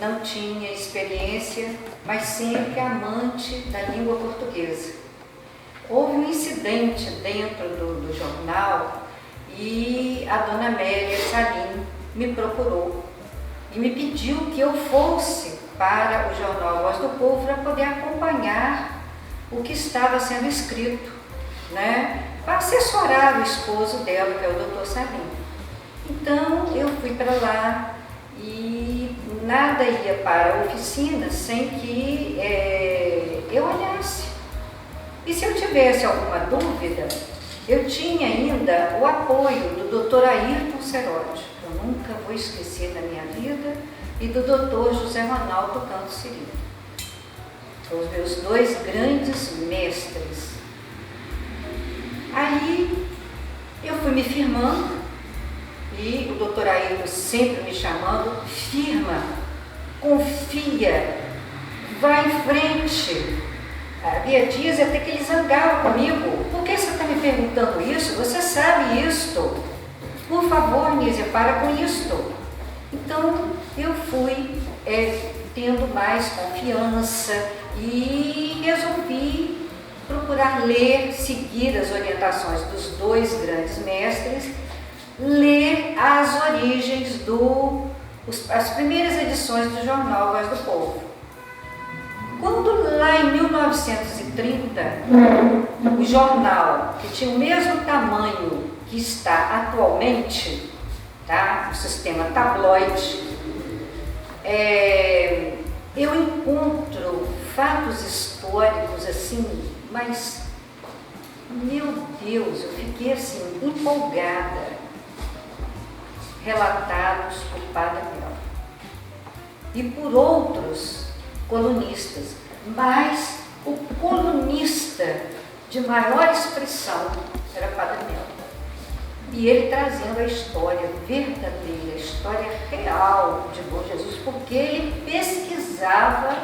não tinha experiência, mas sempre amante da língua portuguesa. Houve um incidente dentro do jornal e a dona Amélia Salim me procurou e me pediu que eu fosse para o jornal Voz do Povo para poder acompanhar o que estava sendo escrito, né? Para assessorar o esposo dela, que é o doutor Salim. Então eu fui para lá e nada ia para a oficina sem que eu olhasse. E se eu tivesse alguma dúvida, eu tinha ainda o apoio do Dr. Ayrton Serotti, que eu nunca vou esquecer da minha vida, e do Dr. José Ronaldo Canto Cirilo. São os meus dois grandes mestres. Aí eu fui me firmando, e o Dr. Ayrton sempre me chamando, firma, confia, vai em frente. Havia dias até que ele zangava comigo. Por que você está me perguntando isso? Você sabe isto. Por favor, Nízia, para com isto. Então, eu fui tendo mais confiança e resolvi procurar ler, seguir as orientações dos dois grandes mestres, ler as origens as primeiras edições do jornal Voz do Povo. Quando lá em 1930, o jornal, que tinha o mesmo tamanho que está atualmente, tá? O sistema tabloide. Eu encontro fatos históricos assim, mas, meu Deus, eu fiquei assim, empolgada, relatados por Padre Melo e por outros colunistas, mas o colunista de maior expressão era Padre Melo. E ele trazendo a história verdadeira, a história real de Bom Jesus, porque ele pesquisava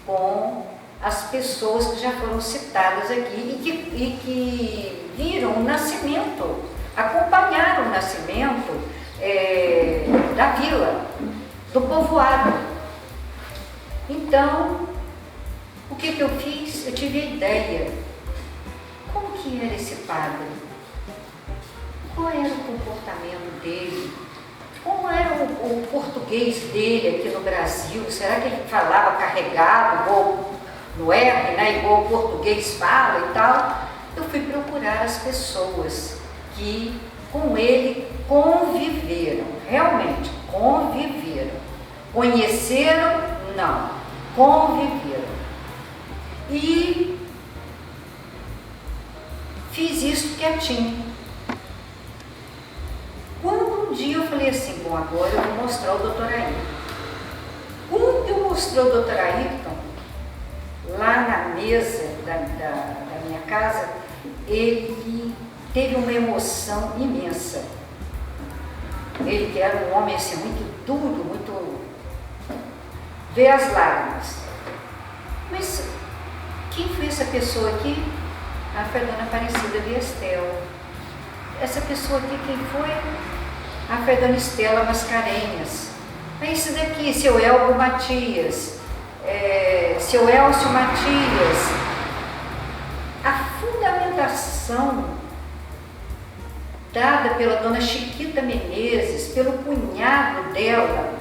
com as pessoas que já foram citadas aqui e que viram o nascimento, acompanharam o nascimento da vila, do povoado. Então, o que eu fiz? Eu tive a ideia. Como que era esse padre? Qual era o comportamento dele? Como era o português dele aqui no Brasil? Será que ele falava carregado, igual no R, né? Igual o português fala e tal? Eu fui procurar as pessoas que com ele conviveram, realmente conviveram. Conheceram? Não, conviveram. E fiz isso quietinho. Quando um dia eu falei assim, bom, agora eu vou mostrar o Dr. Ayrton. Quando eu mostrei o Dr. Ayrton, lá na mesa da minha casa, ele teve uma emoção imensa. Ele que era um homem assim, muito duro, muito... ver as lágrimas. Mas quem foi essa pessoa aqui? Foi a Dona Aparecida Viestel. Essa pessoa aqui, quem foi? Foi a Dona Estela Mascarenhas. Esse daqui, seu Elbo Matias, seu Elcio Matias. A fundamentação dada pela Dona Chiquita Menezes, pelo cunhado dela,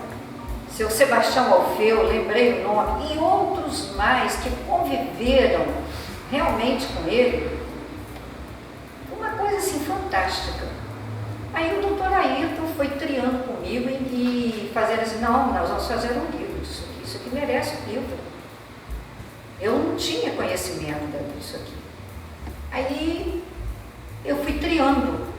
seu Sebastião Alfeu, lembrei o nome, e outros mais que conviveram realmente com ele, uma coisa assim fantástica. Aí o doutor Ayrton foi triando comigo e fazendo assim, não, nós vamos fazer um livro disso aqui, isso aqui merece um livro. Eu não tinha conhecimento disso aqui. Aí eu fui triando,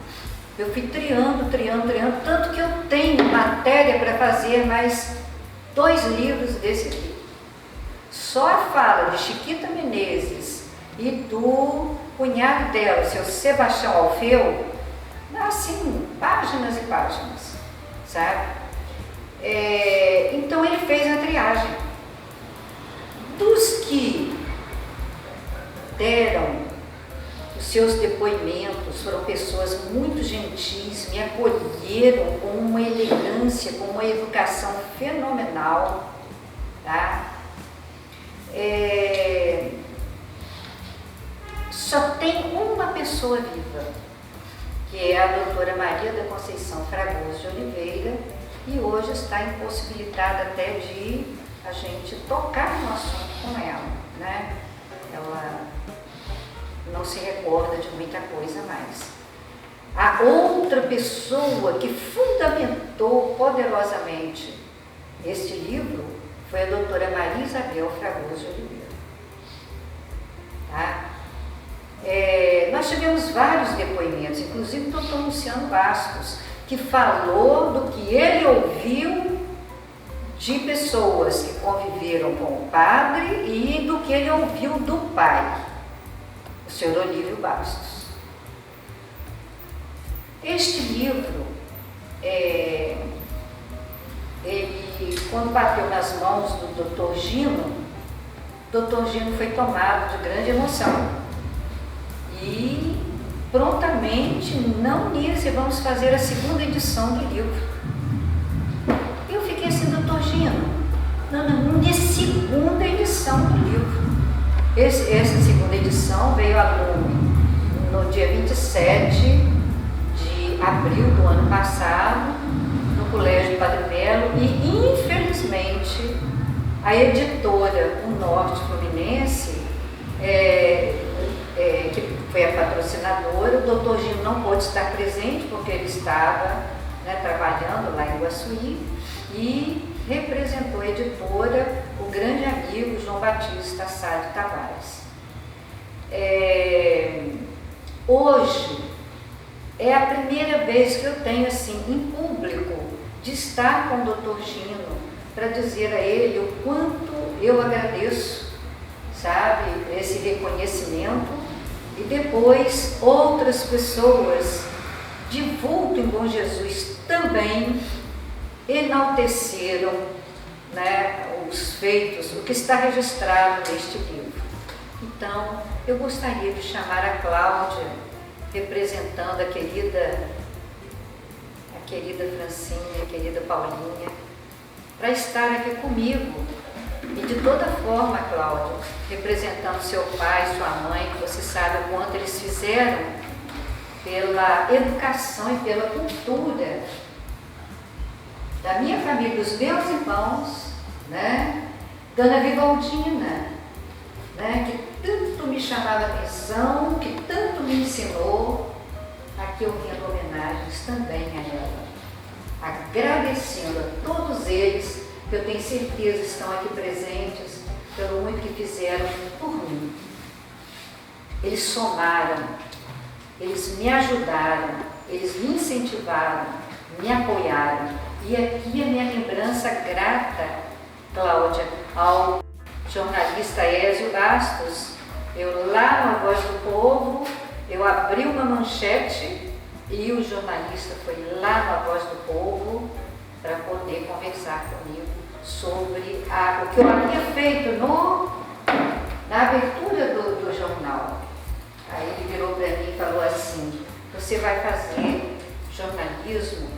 tanto que eu tenho matéria para fazer mais 2 livros desse aqui. Só a fala de Chiquita Menezes e do cunhado dela, seu Sebastião Alfeu, assim, páginas e páginas, sabe? Então ele fez a triagem. Dos que deram os seus depoimentos, foram pessoas muito gentis, me acolheram com uma elegância, com uma educação fenomenal, tá? Só tem uma pessoa viva, que é a doutora Maria da Conceição Fragoso de Oliveira, e hoje está impossibilitada até de a gente tocar no assunto com ela, né? Ela não se recorda de muita coisa mais. A outra pessoa que fundamentou poderosamente este livro foi a doutora Maria Isabel Fragoso de Oliveira. Tá? Nós tivemos vários depoimentos, inclusive o doutor Luciano Bastos, que falou do que ele ouviu de pessoas que conviveram com o padre e do que ele ouviu do pai, o senhor Olívio Bastos. Este livro, ele, quando bateu nas mãos do Dr. Gino, o Dr. Gino foi tomado de grande emoção. E prontamente, não Nise, vamos fazer a 2ª edição do livro. Eu fiquei assim, doutor Gino, não, de 2ª edição do livro. Essa 2ª edição veio a lume no dia 27 de abril do ano passado, no Colégio Padre Melo, e infelizmente a editora O Norte Fluminense, que foi a patrocinadora, o doutor Gino não pôde estar presente porque ele estava Araçuí e representou a editora, o grande amigo João Batista Sá de Tavares. Hoje é a primeira vez que eu tenho assim em público de estar com o Dr. Gino para dizer a ele o quanto eu agradeço, sabe, esse reconhecimento, e depois outras pessoas de vulto em Bom Jesus também enalteceram, né, os feitos, o que está registrado neste livro. Então, eu gostaria de chamar a Cláudia, representando a querida Francinha, a querida Paulinha, para estar aqui comigo. E de toda forma, Cláudia, representando seu pai, sua mãe, que você sabe o quanto eles fizeram pela educação e pela cultura da minha família, dos meus irmãos, né? Dona Vivaldina, né? Que tanto me chamava a atenção, que tanto me ensinou. Aqui eu rendo homenagens também a ela, agradecendo a todos eles, que eu tenho certeza estão aqui presentes, pelo muito que fizeram por mim. Eles somaram, eles me ajudaram, eles me incentivaram, me apoiaram. E aqui a minha lembrança grata, Cláudia, ao jornalista Ézio Bastos. Eu lá na Voz do Povo, eu abri uma manchete e o jornalista foi lá na Voz do Povo para poder conversar comigo sobre o que eu havia feito na abertura do jornal. Aí ele virou para mim e falou assim: você vai fazer jornalismo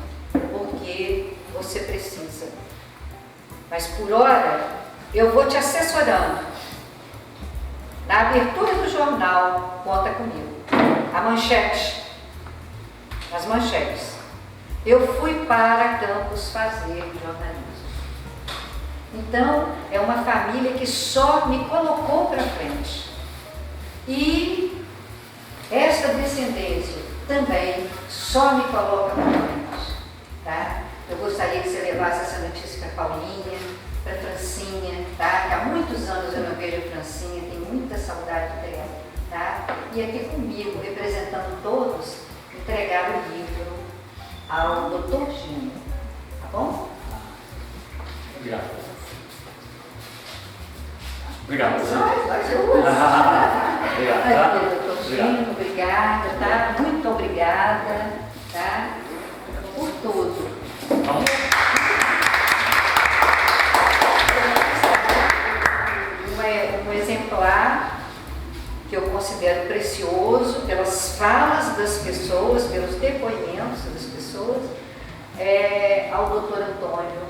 porque você precisa, mas por hora eu vou te assessorando. Na abertura do jornal, conta comigo. A manchete, as manchetes. Eu fui para Campos fazer jornalismo. Então, é uma família que só me colocou para frente. E esta descendência também só me coloca para frente. Tá? Eu gostaria que você levasse essa notícia para a Paulinha, para a Francinha, tá? Que há muitos anos eu não vejo a Francinha, tenho muita saudade dela. Tá? E aqui comigo, representando todos, entregar o livro ao Dr. Gino. Tá bom? Obrigado. Obrigado. Obrigado, Dr. Gino, obrigada, tá? Muito obrigada, tá? Por tudo. Um exemplar que eu considero precioso pelas falas das pessoas, pelos depoimentos das pessoas, ao Dr. Antônio,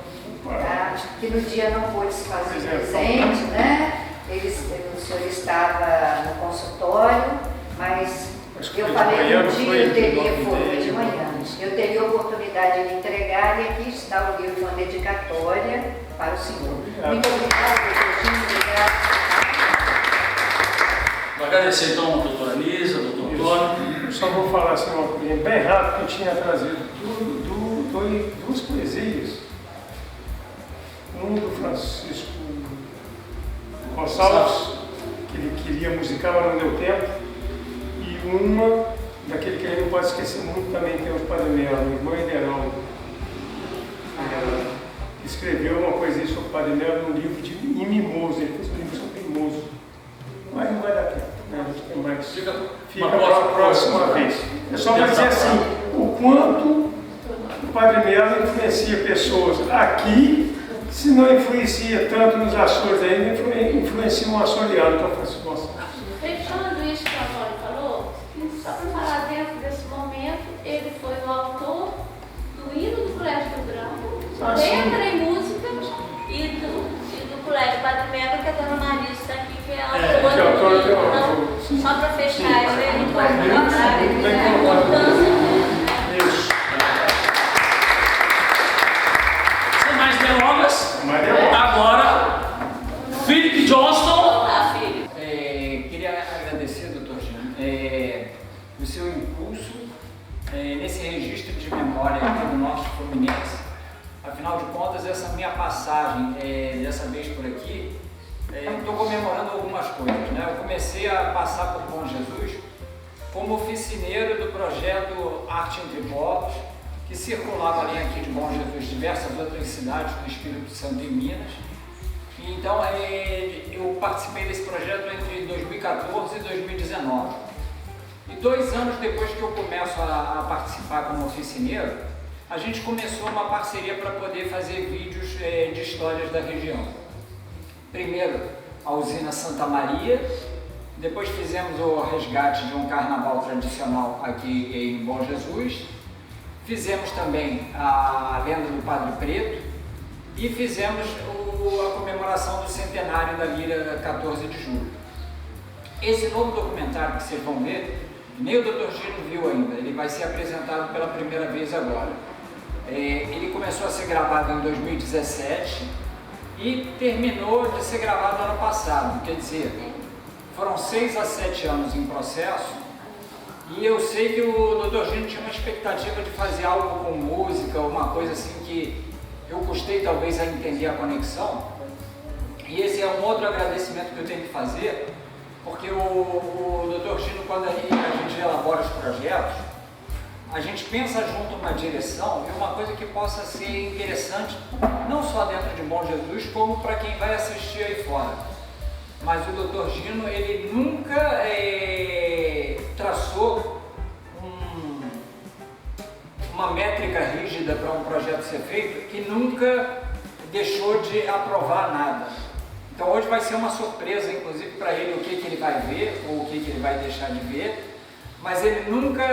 tá? Que no dia não pôde se fazer presente, né? O senhor estava no consultório, mas eu falei que um dia eu teria, foi de manhã, eu teria a oportunidade de entregar, e aqui está o livro, uma dedicatória para o senhor. Muito obrigada, Dr. Gino, obrigada. Vou agradecer então a doutora Nisa, doutor Antônio. Eu só vou falar assim uma coisa bem rápido, que eu tinha trazido duas poesias. Uma do Francisco Gonçalves, que ele queria musicar, mas não deu tempo. E uma daquele que ele não pode esquecer muito também, que é o Padre Melo, o irmão Ederaldo. Escreveu uma poesia sobre o Padre Melo num livro em Mimoso, ele fez um livro sobre Mimoso. Mas não vai dar tempo, né? Tem mais. Fica para a próxima vez. Eu só vou dizer assim, o quanto o Padre Melo influencia pessoas aqui, se não influencia tanto nos Açores ainda, influencia um açoriano, que é o Francisco Gonçalves. Fechando isso que o Antônio falou, só para falar dentro desse momento, ele foi o autor do hino do Colégio do Branco, letra e música, e do Colégio Padre Melo, que a dona Marisa está aqui, que é a autora do hino. Então, só para fechar, ele foi a importância. Sem mais delongas, agora, Philip Johnston. Olá, filho. minha passagem dessa vez por aqui, estou comemorando algumas coisas, né? Eu comecei a passar por Bom Jesus como oficineiro do projeto Arte Entre Povos, que circulava ali aqui de Bom Jesus, diversas outras cidades do Espírito Santo e Minas. E então eu participei desse projeto entre 2014 e 2019. E 2 anos depois que eu começo a participar como oficineiro, a gente começou uma parceria para poder fazer vídeos de histórias da região. Primeiro, a usina Santa Maria, depois fizemos o resgate de um carnaval tradicional aqui em Bom Jesus, fizemos também a lenda do Padre Preto e fizemos a comemoração do centenário da Lira 14 de julho. Esse novo documentário que vocês vão ver, nem o Dr. Gino viu ainda, ele vai ser apresentado pela primeira vez agora. Ele começou a ser gravado em 2017 e terminou de ser gravado ano passado, quer dizer, foram 6 a 7 anos em processo, e eu sei que o Dr. Gino tinha uma expectativa de fazer algo com música, uma coisa assim que eu custei talvez a entender a conexão, e esse é um outro agradecimento que eu tenho que fazer, porque o Dr. Gino, quando a gente elabora os projetos, a gente pensa junto uma direção e uma coisa que possa ser interessante, não só dentro de Bom Jesus, como para quem vai assistir aí fora. Mas o Dr. Gino, ele nunca traçou uma métrica rígida para um projeto ser feito e nunca deixou de aprovar nada. Então hoje vai ser uma surpresa, inclusive, para ele o que ele vai ver ou o que ele vai deixar de ver, mas ele nunca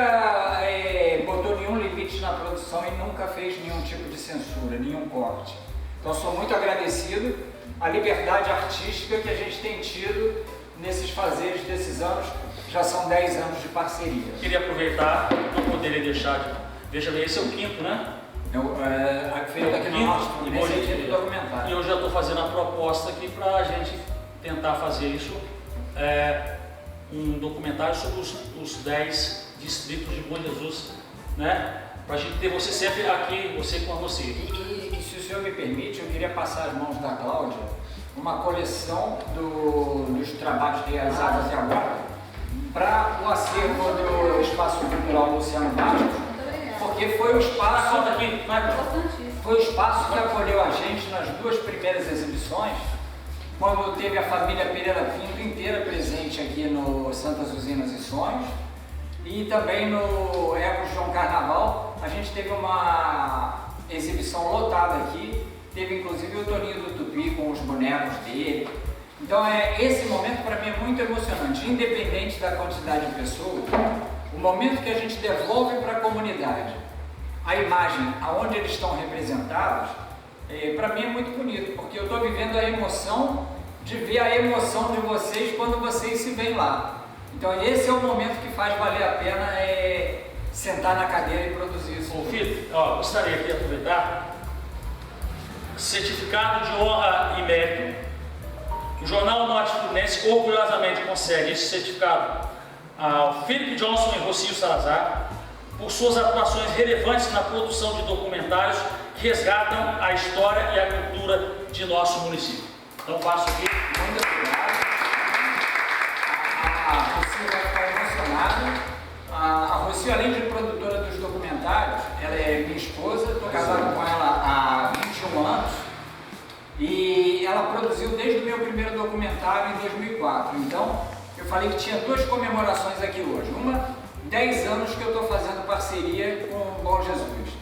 botou nenhum limite na produção e nunca fez nenhum tipo de censura, nenhum corte. Então sou muito agradecido à liberdade artística que a gente tem tido nesses fazeres desses anos, já são 10 anos de parceria. Queria aproveitar, não poderia deixar de... Veja bem, esse é o 5º, né? Feito aqui no nosso documentário. E eu já estou fazendo a proposta aqui para a gente tentar fazer isso, um documentário sobre os 10 distritos de Bom Jesus, né? Para a gente ter você sempre aqui, você com você. E se o senhor me permite, eu queria passar às mãos da Cláudia uma coleção dos trabalhos realizados até agora para o acervo do Espaço Cultural Luciano Bastos, porque foi o espaço que acolheu a gente nas 2 primeiras exibições, quando teve a família Pereira Pinto inteira presente aqui no Santas Usinas e Sonhos, e também no Ecos João Carnaval. A gente teve uma exibição lotada aqui, teve inclusive o Toninho do Tupi com os bonecos dele. Então esse momento para mim é muito emocionante, independente da quantidade de pessoas. O momento que a gente devolve para a comunidade a imagem aonde eles estão representados, para mim é muito bonito, porque eu estou vivendo a emoção de ver a emoção de vocês quando vocês se veem lá. Então esse é o momento que faz valer a pena sentar na cadeira e produzir isso. Ô filho, gostaria de aproveitar, certificado de honra e mérito. O Jornal Norte Fluminense orgulhosamente concede esse certificado ao Felipe Johnson e Rocio Salazar por suas atuações relevantes na produção de documentários que resgatam a história e a cultura de nosso município. Então faço aqui. Muito obrigado. A Rocio vai ficar emocionada. A Rocio, além de produtora dos documentários, ela é minha esposa, estou casado com ela há 21 anos e ela produziu desde o meu primeiro documentário em 2004. Então, eu falei que tinha 2 comemorações aqui hoje. Uma, 10 anos que eu estou fazendo parceria com o Bom Jesus.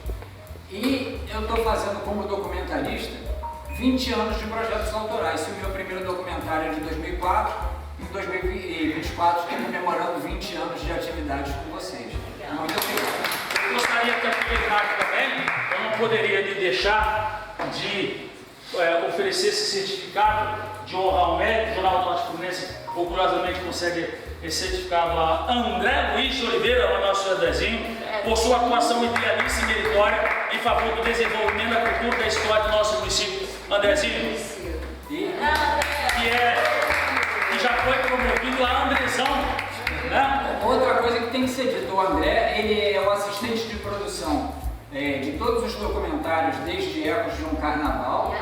E eu estou fazendo como documentarista 20 anos de projetos autorais. Esse é o meu primeiro documentário de 2004. Em 2024 estou comemorando 20 anos de atividades com vocês. Muito obrigado. Eu gostaria de aproveitar também, eu não poderia lhe deixar de oferecer esse certificado de honra ao mérito. O Jornal Norte Fluminense orgulhosamente concede esse certificado a André Luiz de Oliveira, o nosso Andrezinho, por sua atuação idealista e meritória em favor do desenvolvimento da cultura e da história do nosso município. Andrezinho, que já foi promovido a Andrezão, né? Outra coisa que tem que ser dito, o André, ele é o assistente de produção de todos os documentários desde Ecos de um Carnaval.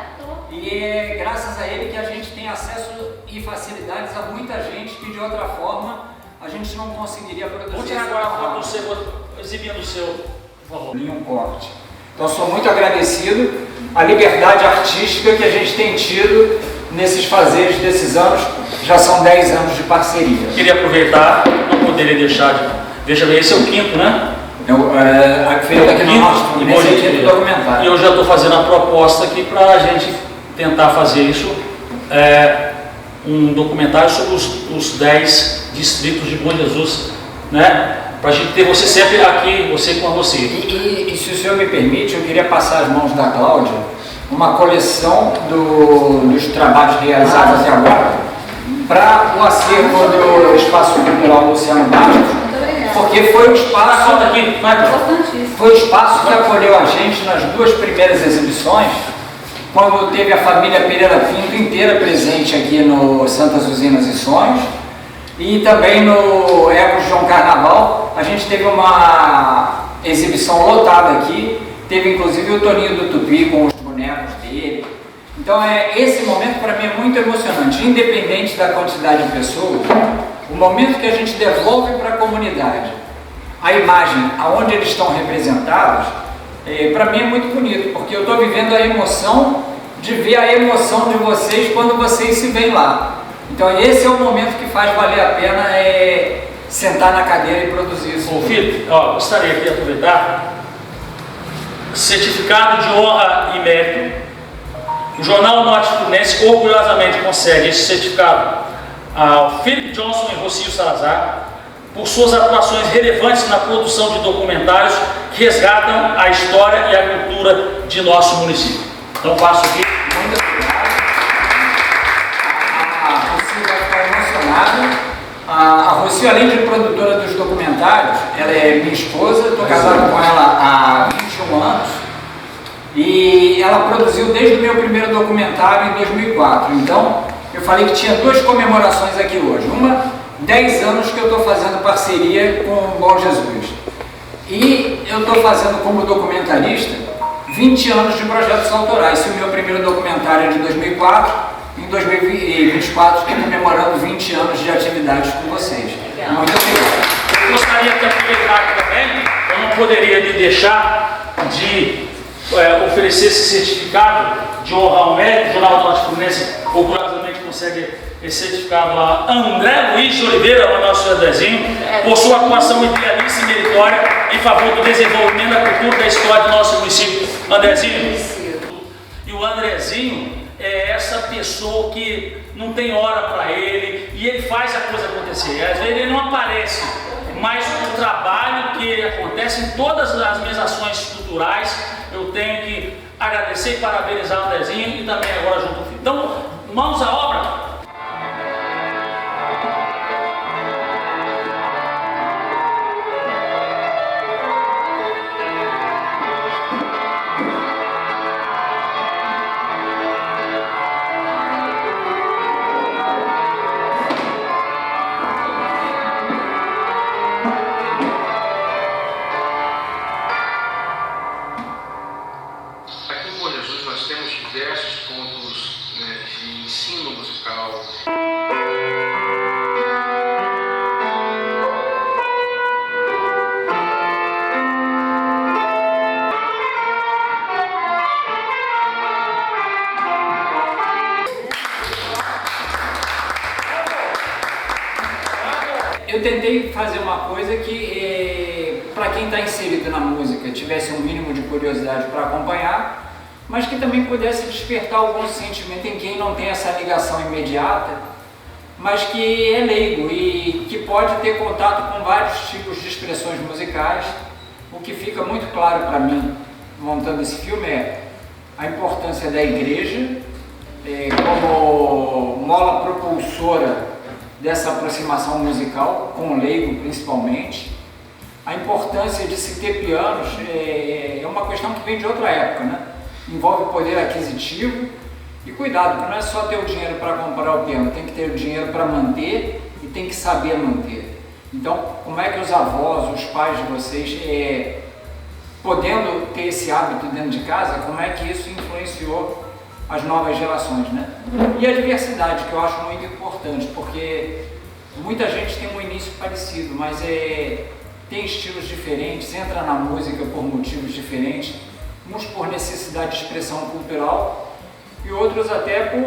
E é graças a ele que a gente tem acesso e facilidades a muita gente que de outra forma a gente não conseguiria produzir. Vou tirar agora a foto do seu, exibindo o seu, por favor. Nenhum corte. Então sou muito agradecido à liberdade artística que a gente tem tido nesses fazeres desses anos. Já são 10 anos de parceria. Queria aproveitar, não poderia deixar de... Veja bem, esse é o quinto, né? Feito aqui no nosso quinto documentário. E eu já estou fazendo a proposta aqui para a gente tentar fazer isso, um documentário sobre os 10 distritos de Bom Jesus, né? Para a gente ter você sempre aqui, você com você. E se o senhor me permite, eu queria passar às mãos da Cláudia uma coleção dos trabalhos realizados até agora para o acervo do Espaço Cultural Luciano Bastos, porque foi o espaço que acolheu a gente nas 2 primeiras exibições, quando teve a família Pereira Pinto inteira presente aqui no Santas Usinas e Sonhos, e também no Ecos de um Carnaval. A gente teve uma exibição lotada aqui, teve inclusive o Toninho do Tupi com os bonecos dele. Então esse momento para mim é muito emocionante, independente da quantidade de pessoas. O momento que a gente devolve para a comunidade a imagem aonde eles estão representados, para mim é muito bonito, porque eu estou vivendo a emoção de ver a emoção de vocês quando vocês se veem lá. Então esse é o momento que faz valer a pena sentar na cadeira e produzir isso. Ô Felipe, gostaria de aproveitar, certificado de honra e mérito. O Jornal Norte Fluminense orgulhosamente concede esse certificado ao Philip Johnson e Rocio Salazar por suas atuações relevantes na produção de documentários que resgatam a história e a cultura de nosso município. Então passo aqui. Muito obrigado. A Rocio vai ficar emocionada. A Rocio, além de produtora dos documentários, ela é minha esposa, estou casado com ela há 21 anos e ela produziu desde o meu primeiro documentário em 2004. Então, eu falei que tinha 2 comemorações aqui hoje. Uma, 10 anos que eu estou fazendo parceria com o Bom Jesus. E eu estou fazendo como documentarista 20 anos de projetos autorais. Se o meu primeiro documentário é de 2004, em 2024 estou comemorando 20 anos de atividades com vocês. Legal. Muito obrigado. Eu gostaria de aproveitar também, eu não poderia de deixar de oferecer esse certificado de honra ao mérito. O Jornal do Norte Fluminense orgulhosamente consegue esse certificado a André Luiz de Oliveira, o nosso Andrezinho, por sua atuação idealista e meritória em favor do desenvolvimento da cultura e da história do nosso município. Andrezinho. E o Andrezinho é essa pessoa que não tem hora para ele e ele faz a coisa acontecer. Às vezes ele não aparece, mas o trabalho que acontece em todas as minhas ações culturais, eu tenho que agradecer e parabenizar o Andrezinho e também agora junto ao filho. Então, mãos à obra. Eu tentei fazer uma coisa que, para quem está inserido na música, tivesse um mínimo de curiosidade para acompanhar, mas que também pudesse despertar algum sentimento em quem não tem essa ligação imediata, mas que é leigo e que pode ter contato com vários tipos de expressões musicais. O que fica muito claro para mim, montando esse filme, é a importância da igreja como mola propulsora dessa aproximação musical, com o leigo principalmente. A importância de se ter pianos é uma questão que vem de outra época, né? Envolve poder aquisitivo e cuidado, porque não é só ter o dinheiro para comprar o piano, tem que ter o dinheiro para manter e tem que saber manter. Então, como é que os avós, os pais de vocês podendo ter esse hábito dentro de casa, como é que isso influenciou as novas gerações, né? E a diversidade, que eu acho muito importante, porque muita gente tem um início parecido, mas tem estilos diferentes, entra na música por motivos diferentes, uns por necessidade de expressão cultural e outros até por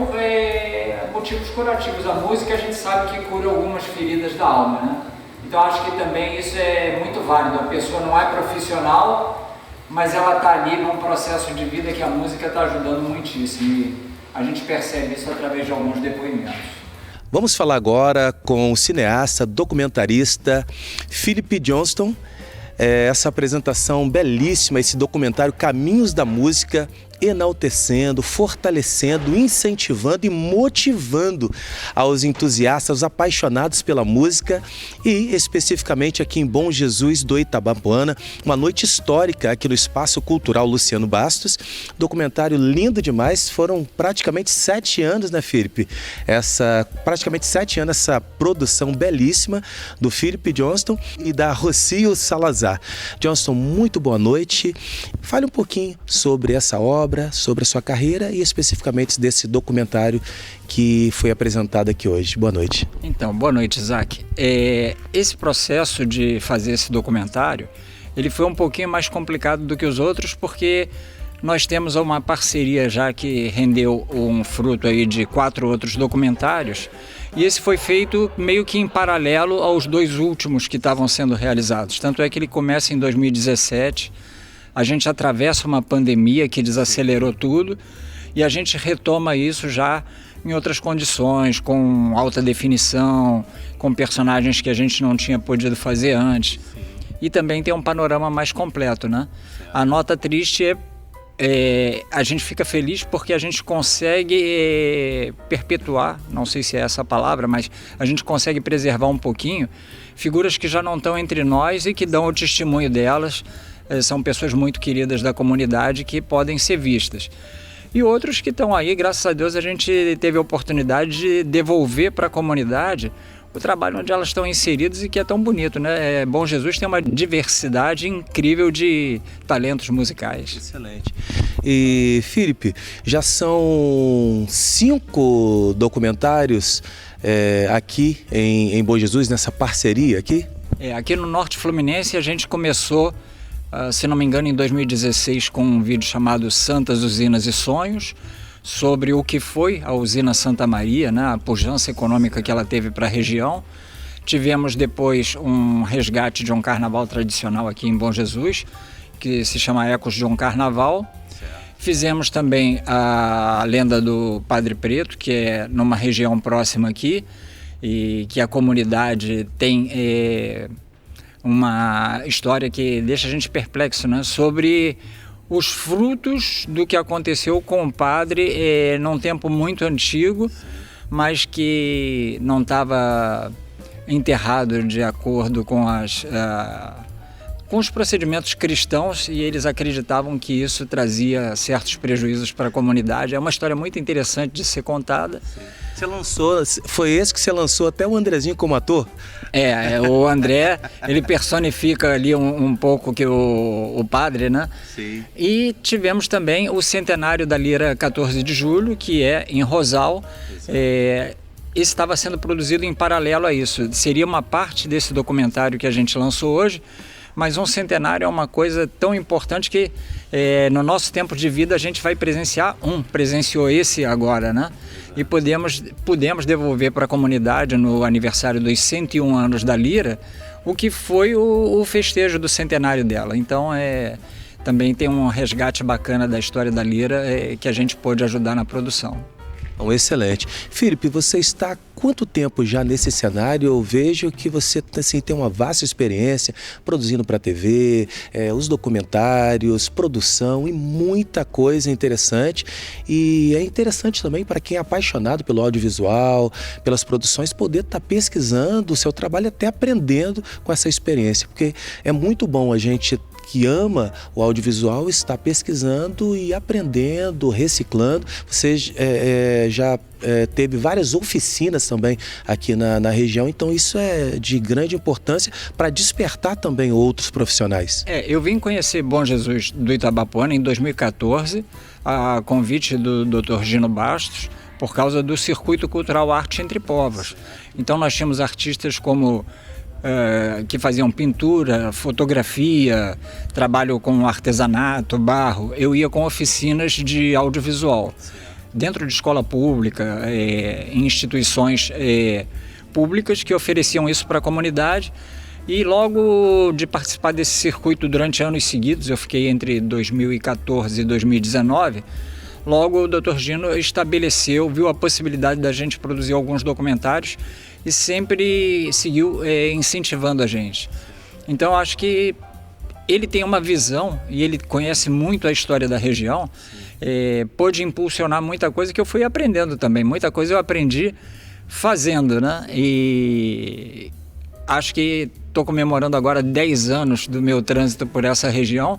motivos curativos. A música a gente sabe que cura algumas feridas da alma, né? Então acho que também isso é muito válido. A pessoa não é profissional, mas ela está ali num processo de vida que a música está ajudando muitíssimo. E a gente percebe isso através de alguns depoimentos. Vamos falar agora com o cineasta, documentarista Philip Johnston. Essa apresentação belíssima, esse documentário Caminhos da Música, enaltecendo, fortalecendo, incentivando e motivando aos entusiastas, aos apaixonados pela música e especificamente aqui em Bom Jesus do Itabapoana, uma noite histórica aqui no Espaço Cultural Luciano Bastos. Documentário lindo demais, foram praticamente 7 anos, né, Felipe? Praticamente 7 anos essa produção belíssima do Philip Johnston e da Rocio Salazar. Johnston, muito boa noite. Fale um pouquinho sobre essa obra, sobre a sua carreira e especificamente desse documentário que foi apresentado aqui hoje. Boa noite. Então, boa noite, Isaac. Esse processo de fazer esse documentário, ele foi um pouquinho mais complicado do que os outros, porque nós temos uma parceria já que rendeu um fruto aí de 4 outros documentários, e esse foi feito meio que em paralelo aos 2 últimos que estavam sendo realizados. Tanto é que ele começa em 2017, a gente atravessa uma pandemia que desacelerou tudo e a gente retoma isso já em outras condições, com alta definição, com personagens que a gente não tinha podido fazer antes. E também tem um panorama mais completo, né? A nota triste a gente fica feliz porque a gente consegue perpetuar, não sei se é essa a palavra, mas a gente consegue preservar um pouquinho figuras que já não estão entre nós e que dão o testemunho delas. São pessoas muito queridas da comunidade que podem ser vistas. E outros que estão aí, graças a Deus, a gente teve a oportunidade de devolver para a comunidade o trabalho onde elas estão inseridas e que é tão bonito, né? Bom Jesus tem uma diversidade incrível de talentos musicais. Excelente. E, Felipe, já são 5 documentários aqui em Bom Jesus, nessa parceria aqui? Aqui no Norte Fluminense a gente começou, se não me engano, em 2016 com um vídeo chamado Santas Usinas e Sonhos, sobre o que foi a usina Santa Maria, né, a pujança econômica que ela teve para a região. Tivemos depois um resgate de um carnaval tradicional aqui em Bom Jesus, que se chama Ecos de um Carnaval. Fizemos também a lenda do Padre Preto, que é numa região próxima aqui, e que a comunidade tem uma história que deixa a gente perplexo, né, sobre os frutos do que aconteceu com o padre num tempo muito antigo, mas que não estava enterrado de acordo com os procedimentos cristãos, e eles acreditavam que isso trazia certos prejuízos para a comunidade. É uma história muito interessante de ser contada. Você lançou, foi esse que você lançou até o Andrezinho como ator? O André, ele personifica ali um pouco que o padre, né? Sim. E tivemos também o centenário da Lira 14 de julho, que é em Rosal. Esse estava sendo produzido em paralelo a isso. Seria uma parte desse documentário que a gente lançou hoje, mas um centenário é uma coisa tão importante que no nosso tempo de vida a gente vai presenciou esse agora, né? E pudemos devolver para a comunidade no aniversário dos 101 anos da Lira o que foi o festejo do centenário dela. Então também tem um resgate bacana da história da Lira que a gente pôde ajudar na produção. Excelente. Felipe, você está há quanto tempo já nesse cenário? Eu vejo que você assim, tem uma vasta experiência produzindo para a TV, os documentários, produção e muita coisa interessante. E é interessante também para quem é apaixonado pelo audiovisual, pelas produções, poder estar pesquisando o seu trabalho e até aprendendo com essa experiência. Porque é muito bom a gente que ama o audiovisual está pesquisando e aprendendo, reciclando. Você já teve várias oficinas também aqui na região, então isso é de grande importância para despertar também outros profissionais. Eu vim conhecer Bom Jesus do Itabapoana em 2014, a convite do Dr. Gino Bastos, por causa do Circuito Cultural Arte Entre Povos. Então nós tínhamos artistas como que faziam pintura, fotografia, trabalho com artesanato, barro. Eu ia com oficinas de audiovisual, dentro de escola pública, em instituições públicas que ofereciam isso para a comunidade. E logo de participar desse circuito durante anos seguidos, eu fiquei entre 2014 e 2019, logo o Dr. Gino viu a possibilidade da gente produzir alguns documentários e sempre seguiu incentivando a gente. Então acho que ele tem uma visão e ele conhece muito a história da região, pôde impulsionar muita coisa que eu fui aprendendo também. Muita coisa eu aprendi fazendo, né? E acho que estou comemorando agora 10 anos do meu trânsito por essa região,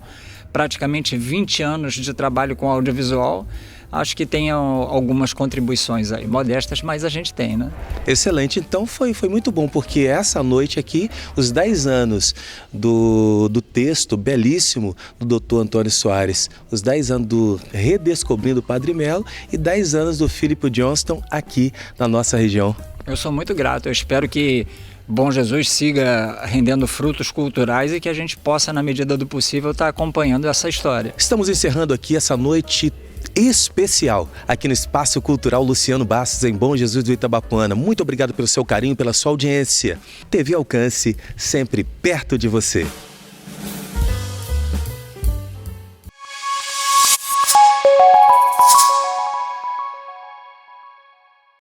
praticamente 20 anos de trabalho com audiovisual. Acho que tem algumas contribuições aí, modestas, mas a gente tem, né? Excelente, então foi muito bom, porque essa noite aqui, os 10 anos do texto belíssimo do Dr. Antônio Soares, os 10 anos do Redescobrindo o Padre Melo e 10 anos do Philip Johnston aqui na nossa região. Eu sou muito grato, eu espero que Bom Jesus siga rendendo frutos culturais e que a gente possa, na medida do possível, estar acompanhando essa história. Estamos encerrando aqui essa noite especial aqui no Espaço Cultural Luciano Bastos, em Bom Jesus do Itabapoana. Muito obrigado pelo seu carinho, pela sua audiência. TV Alcance, sempre perto de você.